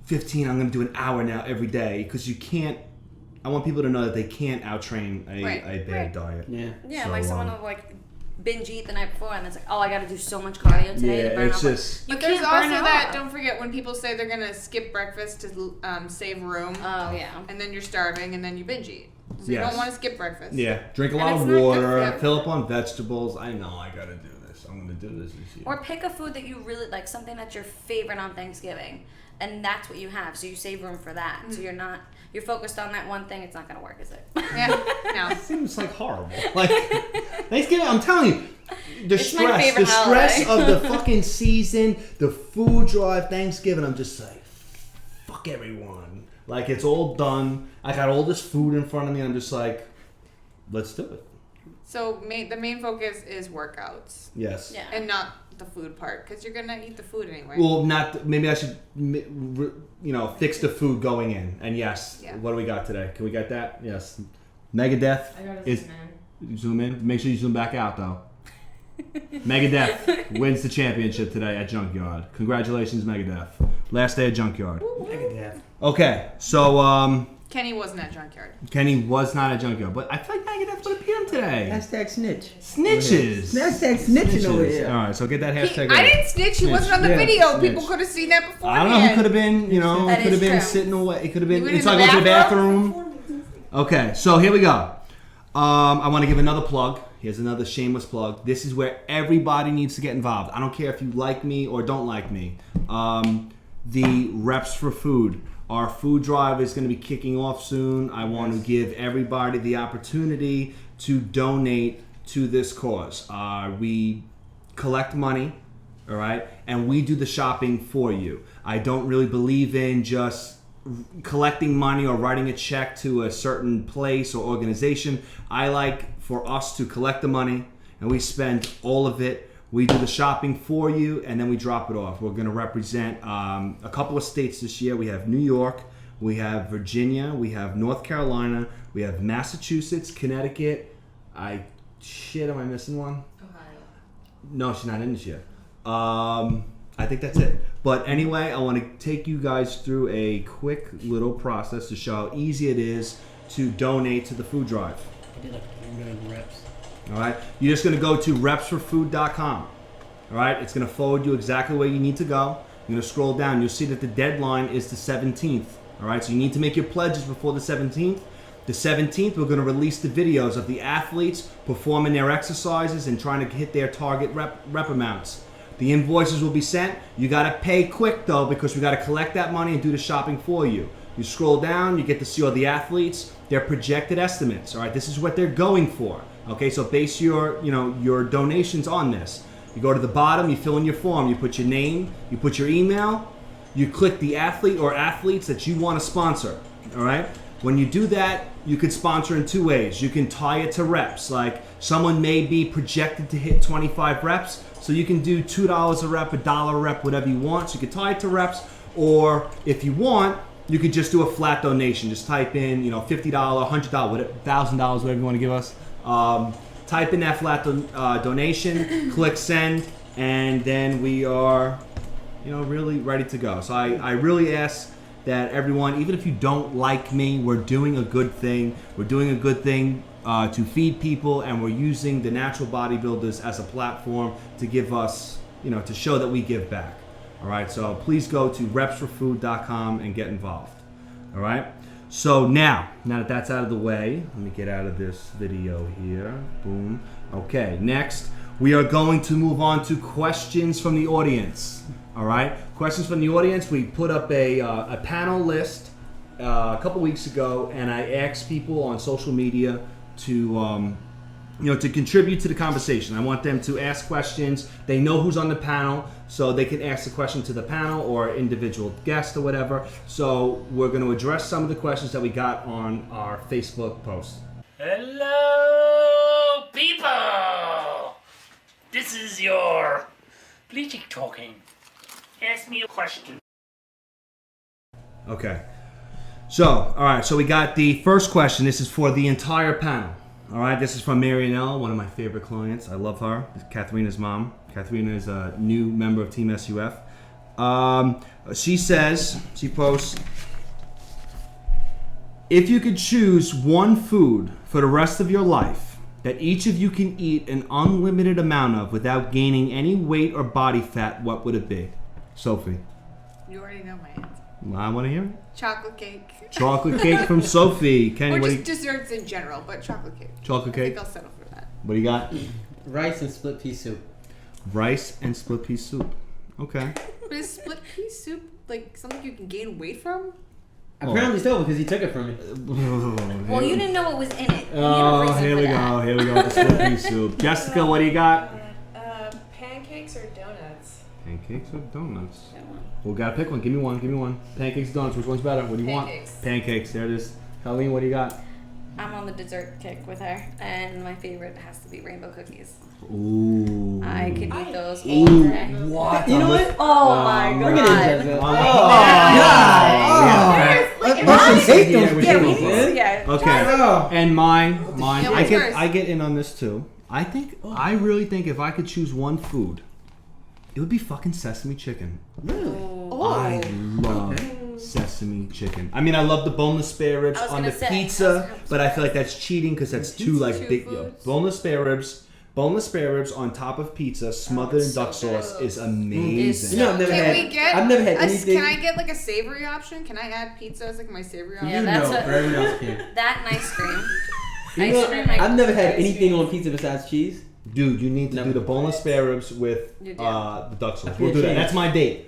15, I'm going to do an hour now every day because you can't. I want people to know that they can't out-train a bad Right. diet. Yeah. Yeah, So, like someone will like binge eat the night before, and it's like, oh, I got to do so much cardio today to burn it's out. just... You But there's can't burn also out. that, don't forget, when people say they're going to skip breakfast to save room, Oh, yeah. and then you're starving, and then you binge eat. So you Yes. don't want to skip breakfast. Yeah, drink a And lot it's of not good water, for you. fill up on vegetables. I know I gotta do this. I'm gonna do this year. Or pick a food that you really like, something that's your favorite on Thanksgiving, and that's what you have. So you save room for that. So you're focused on that one thing. It's not gonna work, is it? Yeah. No. Seems like horrible. Like Thanksgiving, I'm telling you, the It's my favorite stress holiday. of the fucking season, the food drive, Thanksgiving. I'm just like, fuck everyone. Like it's all done. I got all this food in front of me. I'm just like, let's do it. So the main focus is workouts Yes. Yeah. and not the food part, because you're going to eat the food anyway. Well, maybe I should, fix the food going in. And yes, Yeah. what do we got today? Can we get that? Yes. Megadeth is zoom in. Make sure you zoom back out though. Megadeth wins the championship today at Junkyard. Congratulations, Megadeth. Last day at Junkyard. Megadeth. Okay, so Kenny wasn't at Junkyard. Kenny was not at Junkyard, but I feel like Megadeth would have beat him today. Hashtag snitch. Snitches. Hashtag snitching over Snitches. here. All right, so get that hashtag. I ready. didn't snitch. He wasn't on the Yeah, video. snitch. People could have seen that beforehand. I don't know. He could have been, That he could have is been true. sitting away. He could have You been. went It's in like the going to the bathroom. Okay, so here we go. I want to give another plug. Here's another shameless plug. This is where everybody needs to get involved. I don't care if you like me or don't like me. The Reps for Food. Our food drive is going to be kicking off soon. I want to give everybody the opportunity to donate to this cause. We collect money, all right, and we do the shopping for you. I don't really believe in just collecting money or writing a check to a certain place or organization. I like for us to collect the money and we spend all of it. We do the shopping for you and then we drop it off. We're going to represent a couple of states this year. We have New York, we have Virginia, we have North Carolina, we have Massachusetts, Connecticut. Am I missing one? Ohio. No, she's not in this year. I think that's it. But anyway, I want to take you guys through a quick little process to show how easy it is to donate to the food drive. I did like a million reps. All right, you're just going to go to repsforfood.com. All right, it's going to forward you exactly where you need to go. You're going to scroll down. You'll see that the deadline is the 17th. All right, so you need to make your pledges before the 17th. The 17th, we're going to release the videos of the athletes performing their exercises and trying to hit their target rep amounts. The invoices will be sent. You got to pay quick though, because we got to collect that money and do the shopping for you. You scroll down, you get to see all the athletes, their projected estimates. All right, this is what they're going for. Okay, so base your donations on this. You go to the bottom, you fill in your form, you put your name, you put your email, you click the athlete or athletes that you want to sponsor. All right. When you do that, you could sponsor in two ways. You can tie it to reps. Like someone may be projected to hit 25 reps, so you can do $2 a rep, $1 a rep, whatever you want. So you can tie it to reps, or if you want, you could just do a flat donation. Just type in, $50, $100, $1,000, whatever you want to give us. Type in that flat donation, click send, and then we are, really ready to go. So I really ask that everyone, even if you don't like me, we're doing a good thing. We're doing a good thing to feed people, and we're using the natural bodybuilders as a platform to give us, to show that we give back. All right, so please go to repsforfood.com and get involved. All right, so now that that's out of the way, let me get out of this video here. Boom. Okay, next we are going to move on to questions from the audience. All right, questions from the audience. We put up a panel list a couple weeks ago, and I asked people on social media to to contribute to the conversation. I want them to ask questions. They know who's on the panel, so they can ask the question to the panel or individual guest or whatever. So we're going to address some of the questions that we got on our Facebook post. Hello, people! This is your bleaching talking. Ask me a question. Okay. So, all right. So we got the first question. This is for the entire panel. All right. This is from Marianelle, one of my favorite clients. I love her. Katharina's mom. Katharina is a new member of Team SUF. She posts, If you could choose one food for the rest of your life that each of you can eat an unlimited amount of without gaining any weight or body fat, what would it be? Sophie. You already know my answer. I want to hear it. Chocolate cake. Chocolate cake from Sophie. Kenny, Or what do just you... desserts in general, but chocolate cake. Chocolate I cake? think I'll settle for that. What do you got? Rice and split pea soup. Rice and split pea soup. Okay. But is split pea soup like something you can gain weight from? Apparently so, because he took it from me. Well, you didn't know what was in it. You need a Oh, reason here for we that. go. Here we go with the split pea soup. Jessica, what do you got? Pancakes or donuts? Pancakes or donuts? Good one. Well, gotta pick one. Give me one. Give me one. Pancakes or donuts. Which one's better? What do you Pancakes. want? Pancakes. There it is. Colleen, what do you got? I'm on the dessert kick with her, and my favorite has to be rainbow cookies. Ooh. I could eat those all day. What? You know what? Oh my Bring it in, god. Jessica. Let's take yeah, those we Yeah, should we go. can. Yeah. Okay. Oh. And mine. Yeah, I what's get. yours? I get in on this too. I really think if I could choose one food, it would be fucking sesame chicken. I love sesame chicken. I mean, I love the boneless spare ribs I was on the gonna say, I was pizza, gonna but I feel like that's cheating because that's too like Two big. foods? Boneless spare ribs on top of pizza, smothered in so duck sauce good. is amazing. You know, I've never Can had anything. Can I get like a savory option? Can I add pizza as like my savory option? Yeah, You that's know, what- but everyone else can. That and ice cream. You know, Ice cream, like I've never had ice anything cream. on pizza besides cheese. Dude, you need to Never. do the boneless spare ribs with You do. the duck sauce. I We'll do that. can't That's my date.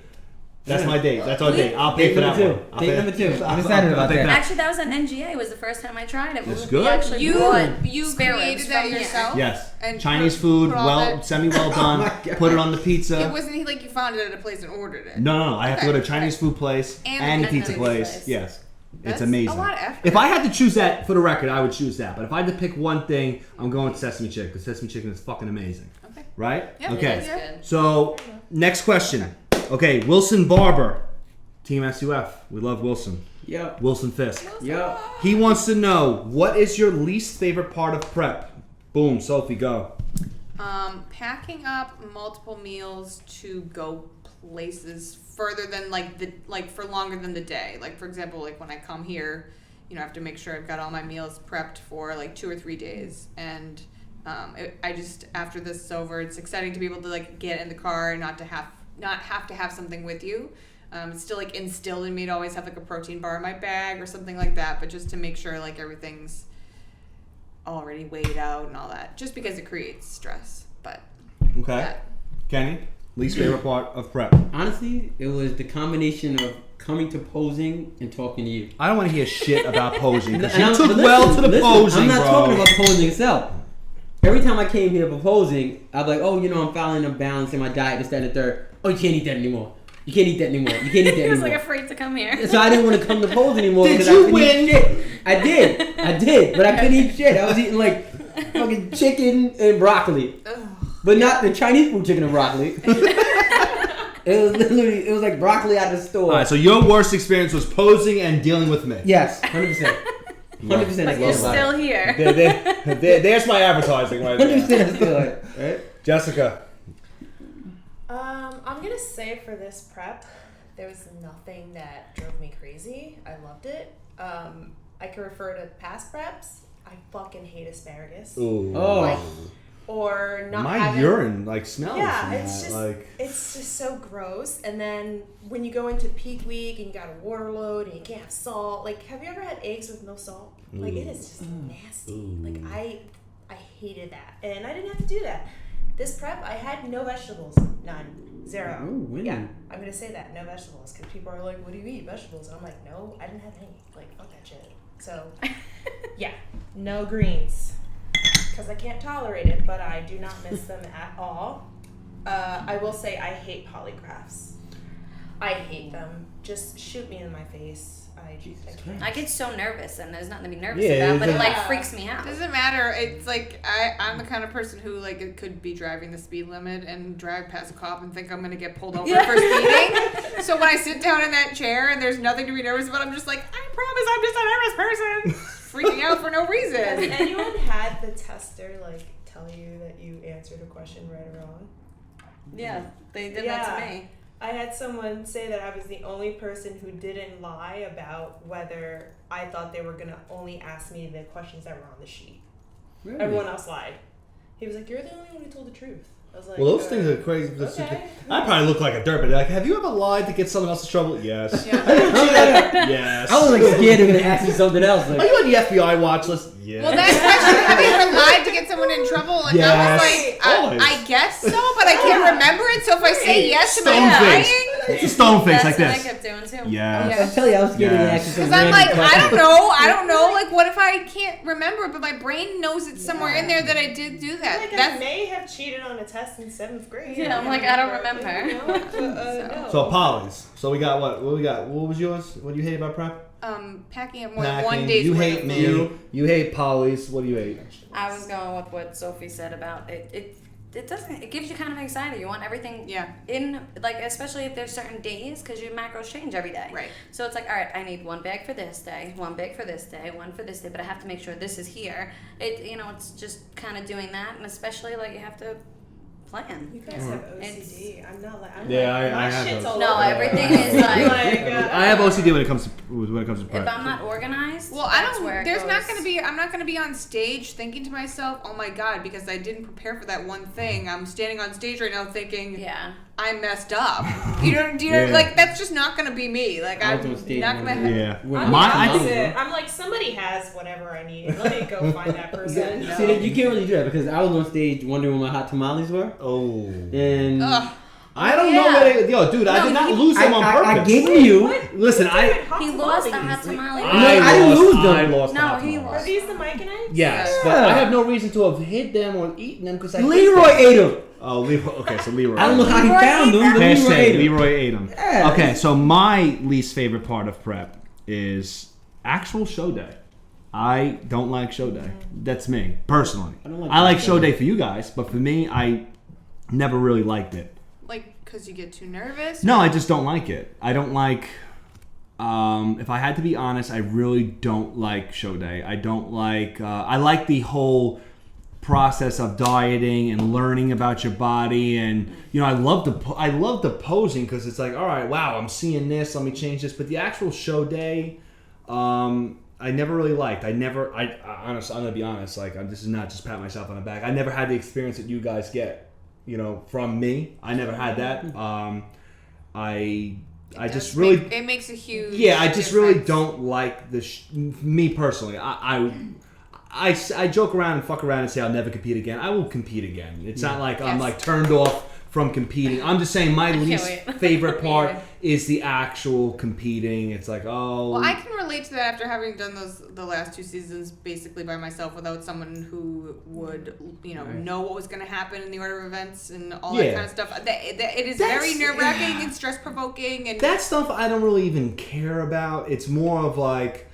That's Yeah. my date. That's our date. I'll pay for that one. I'll Date pay- number 2. I'm I'll- excited I'll about take that. Actually, that was at NGA. Was the first time I tried it. It's We good? actually You brought spare ribs created that from here. yourself? Yes. And Chinese put- food, put all well, that- semi-well done. my God. Put it on the pizza. It wasn't like you found it at a place and ordered it. No. I have to go to a Okay, Chinese okay. food place And and a a pizza Chinese place. place. Yes. That's It's amazing. a lot of effort. If I had to choose that, for the record, I would choose that. But if I had to pick one thing, I'm going with sesame chicken because sesame chicken is fucking amazing. Okay. Right? Yeah, Okay. It is good. So, next question. Okay, Wilson Barber, Team SUF. We love Wilson. Yep. Wilson Fisk. Yep. He wants to know, what is your least favorite part of prep? Boom, Sophie, go. Packing up multiple meals to go places further than for longer than the day. Like for example, like when I come here, I have to make sure I've got all my meals prepped for like 2 or 3 days. And I just after this is over, it's exciting to be able to like get in the car and not have to have something with you. It's still like instilled in me to always have like a protein bar in my bag or something like that, but just to make sure like everything's already weighed out and all that, just because it creates stress. But Okay. that- Kenny, least favorite part of prep? Honestly, it was the combination of coming to posing and talking to you. I don't want to hear shit about posing. 'Cause And you I'm- took but well listen, to the listen, posing, I'm not bro. talking about posing itself. Every time I came here for posing, I was like, oh, I'm following a balance in my diet, this, that, and the third. Oh, you can't eat that anymore. You can't eat that anymore. You can't eat that He was anymore. like afraid to come here. So I didn't want to come to pose anymore. Did because you I couldn't win? Eat shit. I did, but I couldn't eat shit. I was eating like fucking chicken and broccoli, but not the Chinese food chicken and broccoli. It was like broccoli out of the store. All right, so your worst experience was posing and dealing with me. Yes, 100%. 100%. But you're still here. There's my advertising right there. 100% still like, right? Jessica. I'm gonna say for this prep, there was nothing that drove me crazy. I loved it. I could refer to past preps. I fucking hate asparagus. Ooh. Oh. Like, or not My having, urine smells. Yeah, from it's that. just like. it's just so gross. And then when you go into peak week and you got a water load and you can't have salt, like have you ever had eggs with no salt? Like it is just nasty. Like I hated that, and I didn't have to do that. This prep, I had no vegetables, none, zero. Ooh, winning. Yeah, I'm gonna say that, no vegetables, because people are like, "What do you eat? Vegetables?" And I'm like, "No, I didn't have any. Like, fuck that shit." So, yeah, no greens, because I can't tolerate it, but I do not miss them at all. I will say I hate polygraphs. I hate them. Just shoot me in my face. I can't. I get so nervous, and there's nothing to be nervous Yeah, about, but it it's like a- freaks me out. Doesn't matter. It's like I'm the kind of person who like could be driving the speed limit and drive past a cop and think I'm gonna get pulled over for speeding. So when I sit down in that chair and there's nothing to be nervous about, I'm just like, I promise I'm just a nervous person, freaking out for no Has reason. anyone had the tester like tell you that you answered a question right or wrong? Yeah, they did that to me. I had someone say that I was the only person who didn't lie about whether I thought they were going to only ask me the questions that were on the sheet. Really? Everyone else lied. He was like, "You're the only one who told the truth." I was like, Well, those things are crazy. Okay. I probably look like a dirtbag. Like, have you ever lied to get someone else in trouble? Yes. Yeah. Yes. I was like scared they were gonna ask me something else. Are Like, you on the FBI watch list? Yes. Well, that question, have you ever lied to get someone in trouble? And I was Yes. like, Always. I guess so, but I can't remember it. So if I say yes, am I Stone face. lying? It's a stone face That's like what I this. kept doing too. Yes. I'm telling you, I was scared they Yes. asked me Because some I'm random like, question. I don't know. Like, what if I can't remember, but my brain knows it's somewhere in there that I did do that? Like, I That's may have cheated on a test in 7th grade. Yeah, I'm like, I don't remember. No. So polys. So we got what? What we got? What was yours? What do you hate about prep? packing up more than Packing. 1 day's You worth hate of me. food. You hate polys. What do you hate? I was going with what Sophie said about it. It doesn't. It gives you kind of anxiety. You want everything in, like, especially if there's certain days, because your macros change every day. Right. So it's like, all right, I need 1 bag for this day, 1 bag for this day, 1 for this day, but I have to make sure this is here. It's just kind of doing that, and especially like you have to plan. You guys have OCD. I'm not like. I'm Yeah, like, I my have shit's OCD. all No, over. everything is like. I have OCD when it comes to prep. If I'm not organized, Well, I that's don't. where it There's not goes. gonna be. I'm not gonna be on stage thinking to myself, "Oh my god," because I didn't prepare for that one thing. I'm standing on stage right now thinking, Yeah. I messed up. Do you know? Yeah. Like that's just not gonna be me. Like I was I'm on stage not one gonna. day. Yeah. With I'm My- the I think- opposite. I'm like, somebody has whatever I need. Let me go find that person. See, that you can't really do that because I was on stage wondering where my hot tamales were, Oh. and Ugh. I don't know where they. Yo, dude, I did not lose them on purpose. I gave them you. Listen, He lost the hot tamale. I didn't lose them. I lost No, the hot he tamales. Are these the Mike and Eggs? Yes, Yeah. but I have no reason to have hid them or eaten them because I. Leroy ate them. Oh, Leroy. Okay, so Leroy. I don't know how he Leroy found them, but Leroy Hashtag ate them. Leroy ate them. Yeah. Okay, so my least favorite part of prep is actual show day. I don't like show day. That's me, personally. I don't like I like show show day. day for you guys, but for me, I never really liked it. Like, cause you get too nervous. No, I just don't like it. I don't like. If I had to be honest, I really don't like show day. I don't like. I like the whole process of dieting and learning about your body, and I love the posing because it's like, all right, wow, I'm seeing this. Let me change this. But the actual show day, I never really liked. I honestly, I'm gonna be honest. Like, this is not just pat myself on the back. I never had the experience that you guys get. From me, I never had that. I just really. It makes a huge. Yeah, I just really difference. don't like the. Me personally, I joke around and fuck around and say I'll never compete again. I will compete again. It's not like I'm Yes. like turned off from competing. I'm just saying my least wait. favorite part Yeah. is the actual competing. It's like, oh. Well, I can relate to that after having done the last 2 seasons basically by myself without someone who would know what was going to happen in the order of events and all that Yeah. kind of stuff. It is That's- very nerve wracking and stress provoking and That stuff I don't really even care about. It's more of like,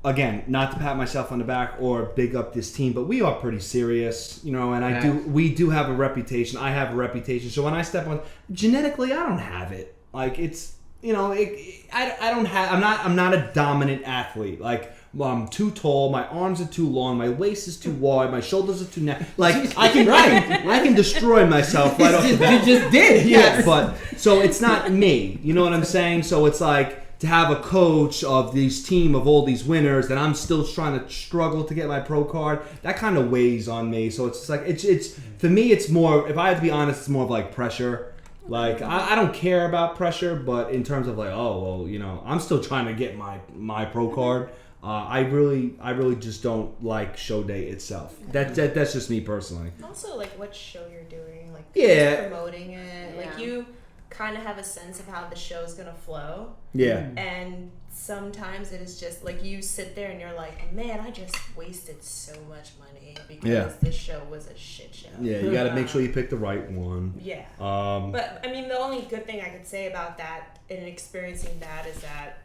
again, not to pat myself on the back or big up this team, but we are pretty serious, and we do have a reputation. I have a reputation. So when I step on, genetically, I don't have it. Like, it's, I don't have, I'm not a dominant athlete. Like, I'm too tall, my arms are too long, my waist is too wide, my shoulders are too narrow. Like, I can destroy myself right off the bat. You just did. Yeah, but so it's not me. You know what I'm saying? So it's like to have a coach of this team of all these winners that I'm still trying to struggle to get my pro card. That kind of weighs on me. So it's like it's for me. It's more. If I have to be honest, it's more of like pressure. Like I don't care about pressure, but in terms of like, oh well, I'm still trying to get my pro card. I really just don't like show day itself. That's just me personally. Also, like, what show you're doing, like, Yeah. who's promoting it, like, Yeah. you kind of have a sense of how the show's gonna flow, Yeah. and sometimes it is just like you sit there and you're like, man, I just wasted so much money because Yeah. this show was a shit show. Yeah, you got to make sure you pick the right one. Yeah. Um, But I mean, the only good thing I could say about that and experiencing that is that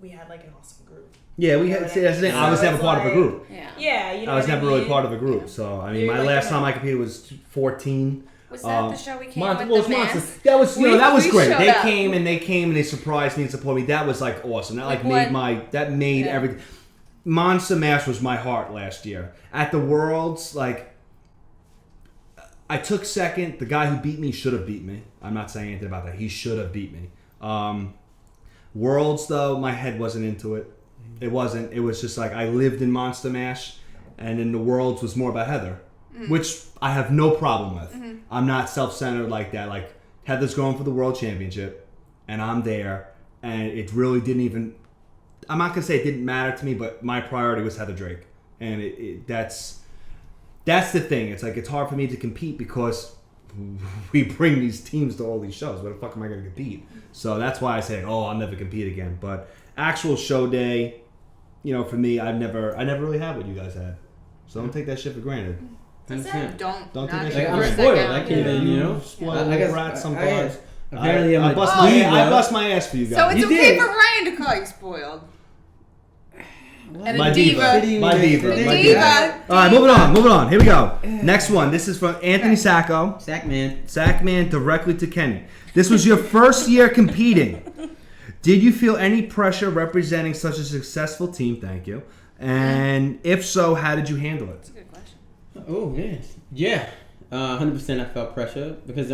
we had like an awesome group. yeah, we You know had. what See, I that's the mean? thing. I was So never it's part of a like- group. Yeah. Yeah, you know. I was what never really mean? part of a group. So I mean, You're my like last a- time I competed was 14. Was that the show we came with Well, the it's Monster. mask? That was We- that was we great. showed They up. came and they surprised me and supported me. That was like awesome. That Like made what? made Yeah. everything. Monster Mash was my heart last year at the Worlds. Like, I took second. The guy who beat me should have beat me. I'm not saying anything about that. He should have beat me. Worlds, though, my head wasn't into it. It wasn't. It was just like I lived in Monster Mash, and in the Worlds was more about Heather, which I have no problem with. I'm not self-centered like that. Like, Heather's going for the World Championship, and I'm there, and it really didn't even... I'm not going to say it didn't matter to me, but my priority was Heather Drake. And that's the thing. It's like it's hard for me to compete because we bring these teams to all these shows. Where the fuck am I going to compete? So that's why I say, I'll never compete again. But actual show day, for me, I never really had what you guys had. So don't take that shit for granted. Don't take that Like, shit for I'm granted. spoiled. I can't even, Spoiled I guess rat sometimes. Apparently, I bust my ass for you guys. So it's You okay did. for Ryan to call you spoiled. And My a diva. My diva. The My diva. All right, moving on. Here we go. Next one. This is from Anthony Sacco. Sackman directly to Kenny. This was your first year competing. Did you feel any pressure representing such a successful team? Thank you. And if so, how did you handle it? That's a good question. Oh, man. Yeah. 100% I felt pressure because,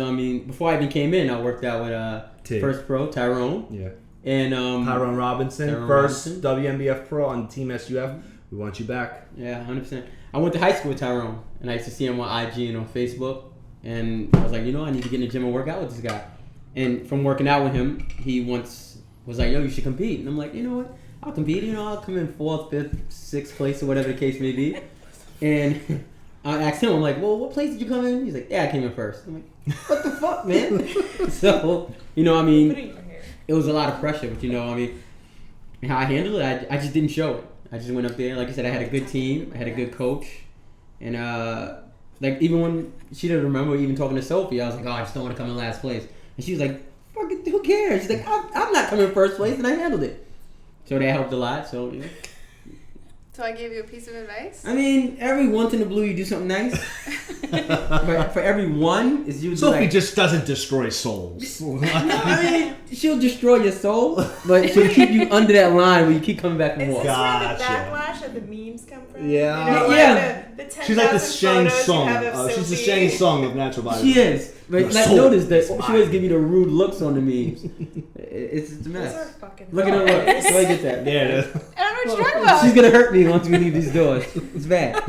before I even came in, I worked out with First Pro, Tyrone. Yeah. And Tyrone Robinson, first WNBF Pro on Team SUF. We want you back. Yeah, 100%. I went to high school with Tyrone, and I used to see him on IG and on Facebook. And I was like, I need to get in the gym and work out with this guy. And from working out with him, he once was like, you should compete. And I'm like, you know what? I'll compete. I'll come in 4th, 5th, 6th place or whatever the case may be. And I asked him, I'm like, well, what place did you come in? He's like, I came in first. I'm like, what the fuck, man? So, it was a lot of pressure, but how I handled it, I just didn't show it. I just went up there. Like I said, I had a good team. I had a good coach. And, even when she didn't remember even talking to Sophie, I was like, I just don't want to come in last place. And she was like, fuck it, who cares? She's like, I'm not coming in first place, and I handled it. So that helped a lot, so, So I gave you a piece of advice? Every once in the blue, you do something nice. But for every one, it's usually Sophie just doesn't destroy souls. She'll destroy your soul, but she'll keep you under that line where you keep coming back and Is forth. this where the backlash of the memes come from? Yeah. Yeah. The 10,000 She's like the Shane photos Song. you have of She's the Sophie. Shane Song of natural body. She is. But soul notice that is she always give you the rude looks on the memes. It's a Those are mess. fucking Look at her look. So I get that. Yeah, it is. I don't know what you're talking about. She's gonna hurt me once we leave these doors. It's bad.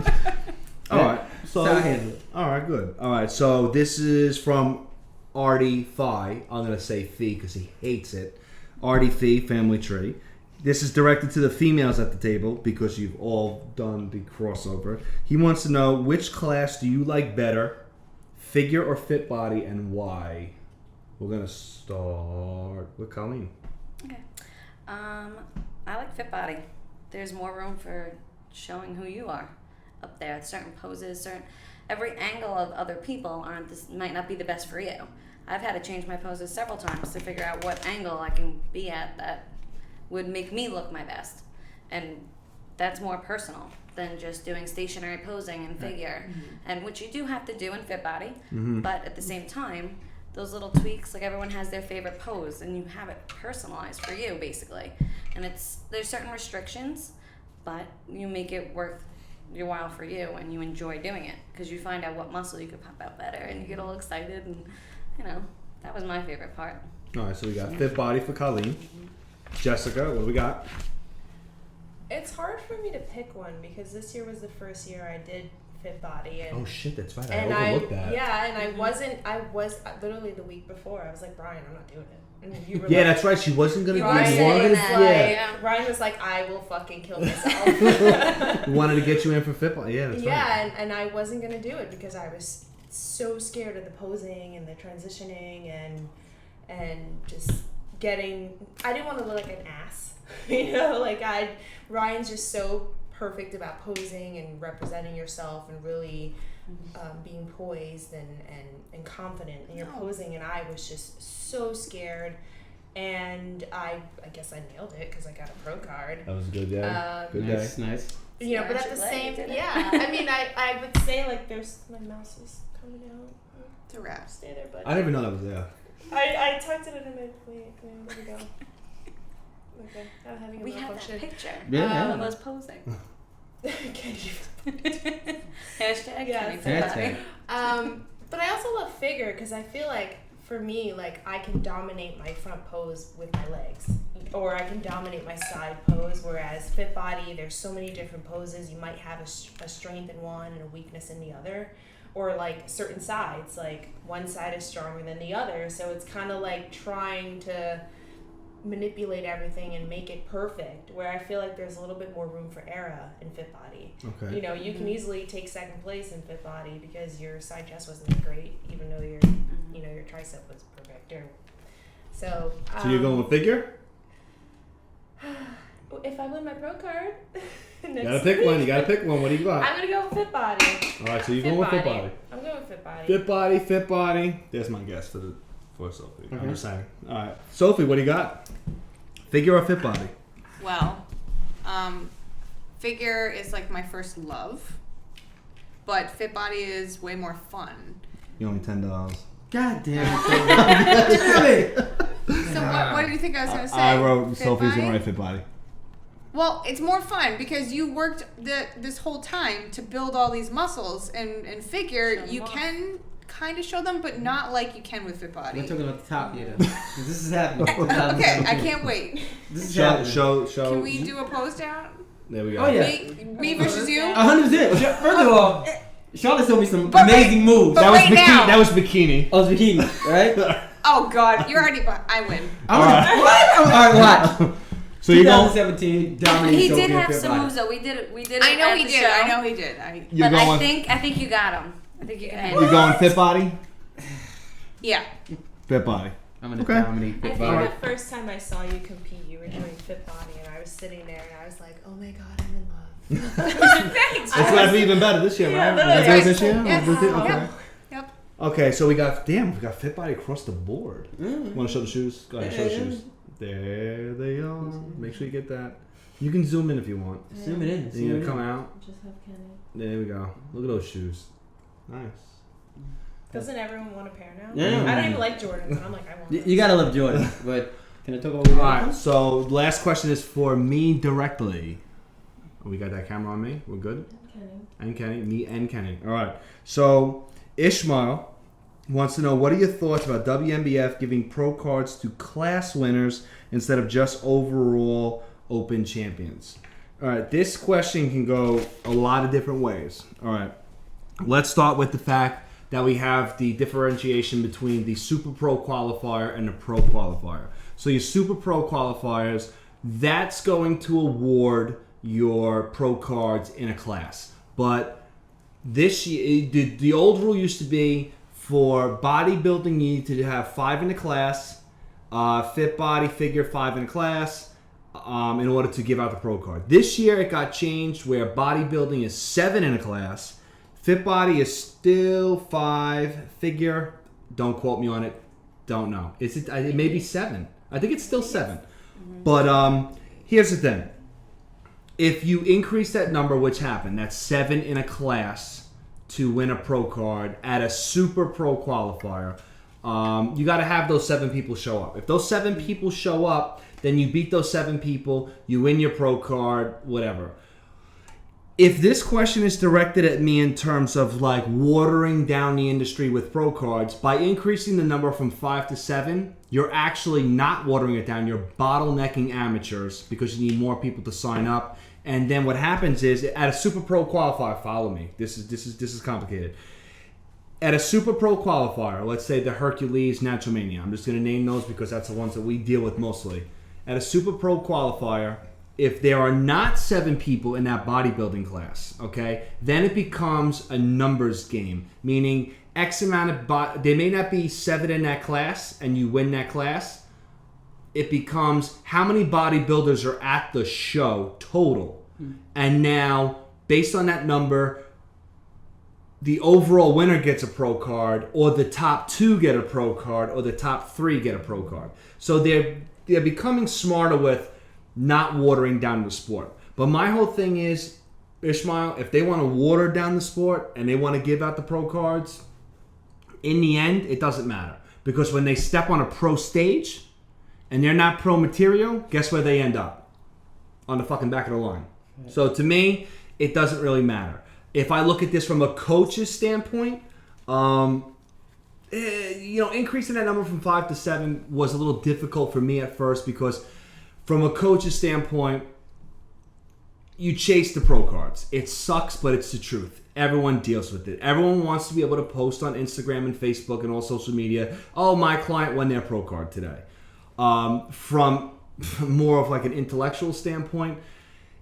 All right. So That's how I handle it. All right, good. All right, so this is from Artie Phi. I'm going to say Fee because he hates it. Artie Fee, Family Tree. This is directed to the females at the table because you've all done the crossover. He wants to know, which class do you like better, figure or fit body, and why? We're going to start with Colleen. Okay. I like fit body. There's more room for showing who you are up there. Certain poses, every angle of other people might not be the best for you. I've had to change my poses several times to figure out what angle I can be at that would make me look my best. And that's more personal than just doing stationary posing and figure. And which you do have to do in fit body, but at the same time, those little tweaks, like everyone has their favorite pose and you have it personalized for you basically. And there's certain restrictions, but you make it worth your while for you and you enjoy doing it because you find out what muscle you could pop out better and you get all excited and that was my favorite part. All right, so we got fit body for Colleen. Jessica, what do we got? It's hard for me to pick one because this year was the first year I did fit body. And, Oh shit, that's right. and I overlooked that. Yeah, and I was literally the week before, I was like, Brian, I'm not doing it. And you were Yeah, like, that's right. She wasn't gonna. Ryan You said wanted to, that, yeah. Ryan was like, I will fucking kill myself. Wanted to get you in for fit body. Yeah, that's right. Yeah, and I wasn't gonna do it because I was so scared of the posing and the transitioning and just getting. I didn't want to look like an ass, Ryan's just so perfect about posing and representing yourself and really being poised and confident in your posing, and I was just so scared. And I guess I nailed it because I got a pro card. That was a good day. Good day. Nice. But at the same, I would say there's my mouse is coming out. It's a wrap. Stay there, but I didn't even know that was there. I tucked it in a mid. Wait, there we go. Okay, I'm having a We have malfunction. that picture Yeah. of us posing. Can you? Hashtag Yeah, Kenny fit Hashtag. body. But I also love figure because I feel like for me, like I can dominate my front pose with my legs, or I can dominate my side pose. Whereas fit body, there's so many different poses. You might have a strength in one and a weakness in the other, or like certain sides, like one side is stronger than the other. So it's kind of like trying to manipulate everything and make it perfect, where I feel like there's a little bit more room for error in fit body. Okay. You know, you can easily take second place in fit body because your side chest wasn't that great, even though your your tricep was perfect. So you're going with figure? If I win my pro card, You gotta pick one. You gotta pick one. What do you got? I'm gonna go with fit body. All right, so you're going with fit body. I'm going with fit body. Fit body. There's my guess for Sophie. I'm just saying. All right, Sophie, what do you got? Figure or fit body? Well, figure is like my first love, but fit body is way more fun. You only $10. God damn it. So what do you think I was going to say? I wrote Fit Sophie's body? gonna write fit body. Well, it's more fun because you worked this whole time to build all these muscles, and figure you can kind of show them, but not like you can with fit body. We're talking about the top here, though. This is happening. Okay, I can't wait. This is happening. Show. Can we do a pose down? There we go. Oh, yeah. Me versus you? 100%. First of all, Charlotte showed me some amazing moves. but right now- That was bikini. I was bikini, right? Oh God, you're already. I win. All right, watch. So you going? 2017 dominated. He Sophie did in have fit some body. moves though. We did it. I know at he the did. show. I know he did. You're But going. I think you got him. I think you can handle You're it. going fit body. Yeah. Fit body. I'm gonna Okay. dominate I fit think body. the first time I saw you compete, you were doing fit body, and I was sitting there, and I was like, "Oh my God, I'm in love." Thanks. It's gonna be even better this year, Yeah, right? literally. That's this year. Yes. Okay. Yep. Okay, so we got fit body across the board. Want to show the shoes? Go ahead, show the shoes. There they are. Make sure you get that. You can zoom in if you want. Zoom it in. You're gonna come out. Just have Kenny. There we go. Look at those shoes. Nice. Doesn't everyone want a pair now? Yeah. I don't even like Jordans, and I'm like, I want. You gotta love Jordan, but can I talk about what we All got? right. So last question is for me directly. We got that camera on me. We're good. And Kenny. Me and Kenny. All right. So Ishmael wants to know, what are your thoughts about WNBF giving pro cards to class winners instead of just overall open champions? All right. This question can go a lot of different ways. All right. Let's start with the fact that we have the differentiation between the Super Pro qualifier and the Pro qualifier. So your Super Pro qualifiers, that's going to award your pro cards in a class. But this year, the old rule used to be for bodybuilding, you need to have 5 in the class, fit body, figure 5 in the class, in order to give out the pro card. This year it got changed where bodybuilding is 7 in a class, fit body is still 5, figure, don't quote me on it, don't know. It may be 7. I think it's still 7. But here's the thing. If you increase that number, which happened, that's 7 in a class to win a pro card at a Super Pro qualifier, you got to have those 7 people show up. If those 7 people show up, then you beat those 7 people, you win your pro card, whatever. If this question is directed at me in terms of like watering down the industry with pro cards, by increasing the number from 5 to 7, you're actually not watering it down. You're bottlenecking amateurs because you need more people to sign up. And then what happens is at a Super Pro qualifier, follow me. This is complicated. At a Super Pro qualifier, let's say the Hercules, Natural Mania. I'm just going to name those because that's the ones that we deal with mostly. At a Super Pro qualifier, if there are not 7 people in that bodybuilding class, okay, then it becomes a numbers game, meaning X amount of there may not be 7 in that class, and you win that class. It becomes how many bodybuilders are at the show total, and now based on that number, the overall winner gets a pro card, or the top 2 get a pro card, or the top 3 get a pro card. So they're becoming smarter with not watering down the sport. But my whole thing is, Ishmael, if they want to water down the sport and they want to give out the pro cards, in the end, it doesn't matter. Because when they step on a pro stage and they're not pro material, guess where they end up? On the fucking back of the line. So to me, it doesn't really matter. If I look at this from a coach's standpoint, increasing that number from 5 to 7 was a little difficult for me at first because from a coach's standpoint, you chase the pro cards. It sucks, but it's the truth. Everyone deals with it. Everyone wants to be able to post on Instagram and Facebook and all social media, oh, my client won their pro card today. From more of like an intellectual standpoint,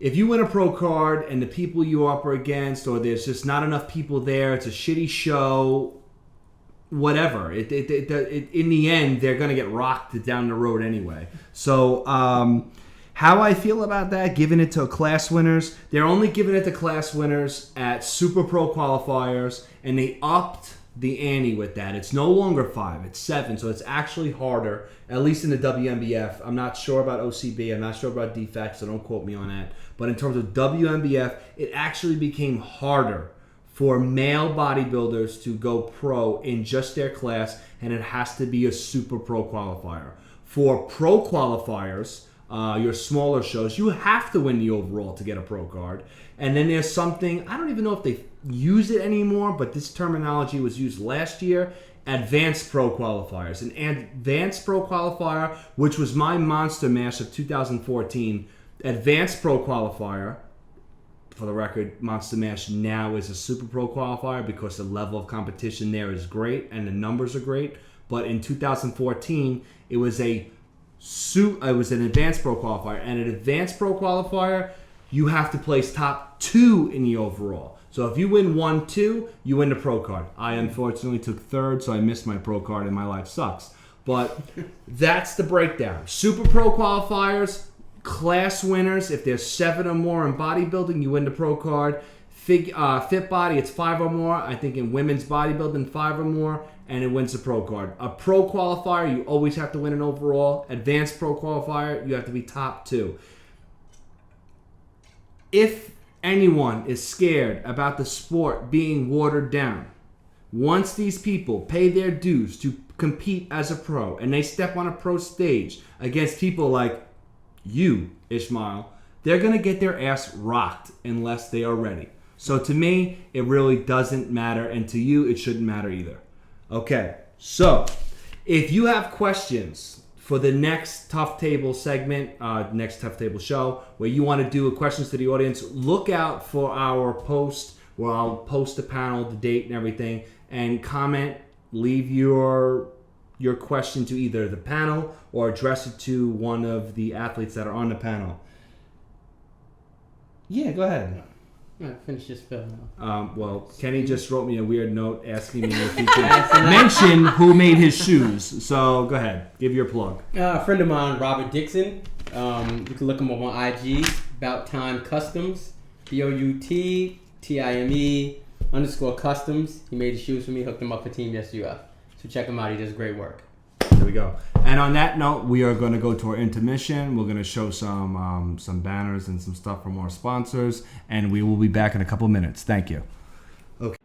if you win a pro card and the people you are up against, or there's just not enough people there, it's a shitty show, whatever. In the end, they're going to get rocked down the road anyway. So, how I feel about that, giving it to class winners, they're only giving it to class winners at Super Pro qualifiers, and they upped the ante with that. It's no longer 5, it's 7, so it's actually harder, at least in the WNBF. I'm not sure about OCB, I'm not sure about DFAC, so don't quote me on that. But in terms of WNBF, it actually became harder for male bodybuilders to go pro in just their class, and it has to be a Super Pro qualifier. For pro qualifiers, your smaller shows, you have to win the overall to get a pro card. And then there's something, I don't even know if they use it anymore, but this terminology was used last year, advanced pro qualifiers. An advanced pro qualifier, which was my monster mash of 2014, advanced pro qualifier, for the record, Monster Mash now is a Super Pro qualifier because the level of competition there is great and the numbers are great. But in 2014, it was an advanced pro qualifier, and an advanced pro qualifier, you have to place top 2 in the overall. So if you win 1-2, you win the pro card. I unfortunately took 3rd, so I missed my pro card, and my life sucks. But that's the breakdown. Super pro qualifiers, class winners. If there's 7 or more in bodybuilding, you win the pro card. Fit body, it's 5 or more. I think in women's bodybuilding, 5 or more, and it wins the pro card. A pro qualifier, you always have to win an overall. Advanced pro qualifier, you have to be top 2. If anyone is scared about the sport being watered down, once these people pay their dues to compete as a pro, and they step on a pro stage against people like you, Ishmael, they're going to get their ass rocked unless they are ready. So to me, it really doesn't matter, and to you, it shouldn't matter either. Okay, so if you have questions for the next Tough Table segment, next Tough Table show, where you want to do questions to the audience, look out for our post where I'll post the panel, the date and everything, and comment, leave your question to either the panel or address it to one of the athletes that are on the panel. Yeah, go ahead. Finish this film. Well, Kenny just wrote me a weird note asking me if he could mention who made his shoes. So go ahead, give your plug. A friend of mine, Robert Dixon. You can look him up on IG. About Time Customs. BOUTTIME_customs. He made the shoes for me. Hooked them up for Team SUF. So check him out. He does great work. There we go. And on that note, we are going to go to our intermission. We're going to show some banners and some stuff from our sponsors, and we will be back in a couple minutes. Thank you. Okay.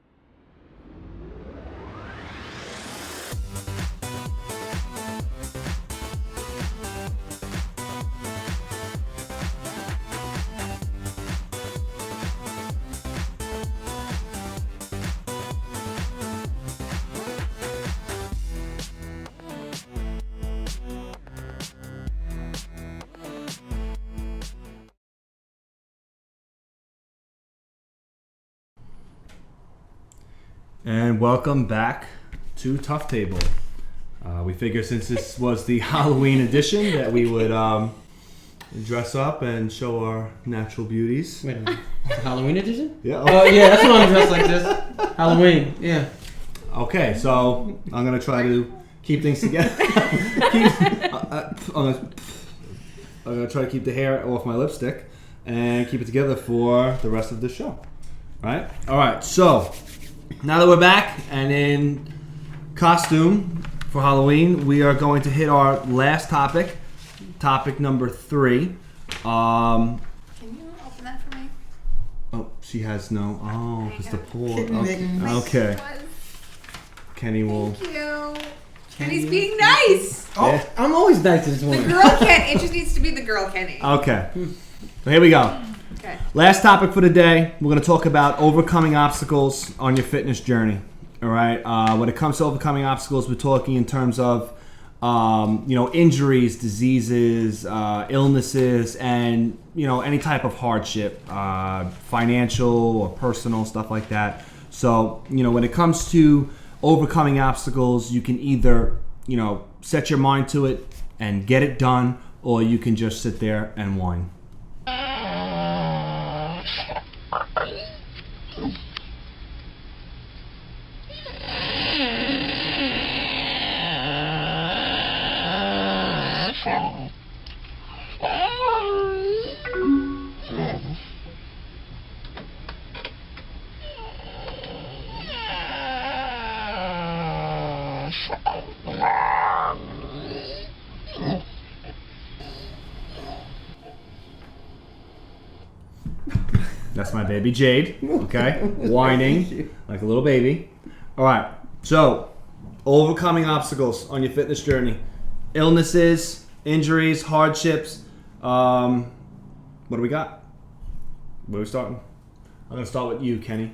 And welcome back to Tough Table. We figured since this was the Halloween edition that we would dress up and show our natural beauties. Wait a minute. It's a Halloween edition? Yeah. Oh, yeah, that's why I'm dressed like this. Halloween, yeah. Okay, so I'm going to try to keep things together. I'm going to try to keep the hair off my lipstick and keep it together for the rest of the show. Right? All right, so now that we're back and in costume for Halloween, we are going to hit our last topic number 3. Can you open that for me? Oh, she has no. Oh, just the pull. Kidding. Okay. Kenny will. Thank you. Kenny's being nice. Oh, Yeah. I'm always nice to this The woman. girl Kenny. It just needs to be the girl Kenny. Okay. So here we go. Okay. Last topic for the day. We're going to talk about overcoming obstacles on your fitness journey. All right. When it comes to overcoming obstacles, we're talking in terms of injuries, diseases, illnesses, and any type of hardship, financial or personal, stuff like that. So when it comes to overcoming obstacles, you can either set your mind to it and get it done, or you can just sit there and whine. That's my baby Jade, okay? Whining like a little baby. All right, so overcoming obstacles on your fitness journey. Illnesses, injuries, hardships. What do we got? Where are we starting? I'm going to start with you, Kenny.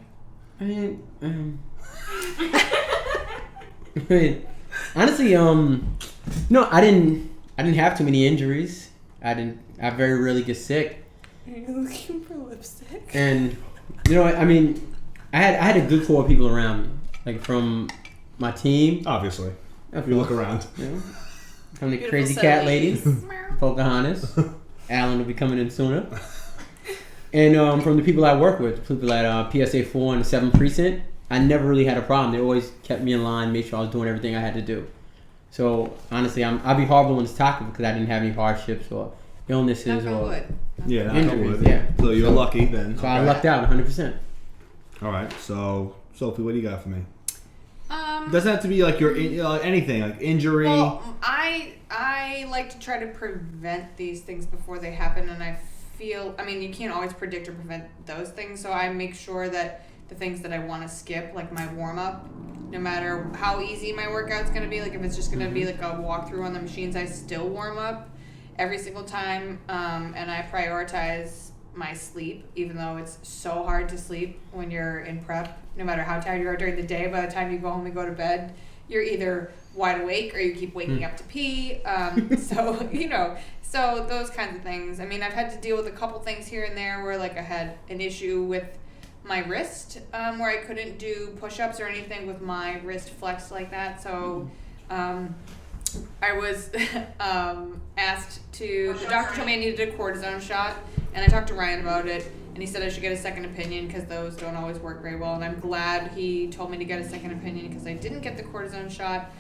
Honestly, no, I didn't have too many injuries. I very rarely get sick. Are you looking for lipstick? And I had a good core of people around me, like from my team. Obviously, if you look around. From the Beautiful crazy set cat of ladies, ladies. Pocahontas. Alan will be coming in sooner. And from the people I work with, people at PSA 4 and the 7th Precinct, I never really had a problem. They always kept me in line, made sure I was doing everything I had to do. So honestly, I'd be horrible on this topic because I didn't have any hardships or illnesses Knock on or wood. Yeah, injuries. wood. Yeah. So you're lucky then. So I lucked out 100%. All right. So Sophie, what do you got for me? Um, Doesn't have to be like your anything like injury. Well, I like to try to prevent these things before they happen, and I feel, you can't always predict or prevent those things, so I make sure that the things that I want to skip, like my warm-up, no matter how easy my workout's going to be, like if it's just going to be like a walkthrough on the machines, I still warm up every single time, and I prioritize my sleep, even though it's so hard to sleep when you're in prep, no matter how tired you are during the day. By the time you go home and go to bed, you're either wide awake or you keep waking up to pee. So those kinds of things. I've had to deal with a couple things here and there where like I had an issue with my wrist, where I couldn't do push-ups or anything with my wrist flexed like that. So I was asked to, the doctor told me I needed a cortisone shot, and I talked to Ryan about it, and he said I should get a second opinion because those don't always work very well, and I'm glad he told me to get a second opinion because I didn't get the cortisone shot,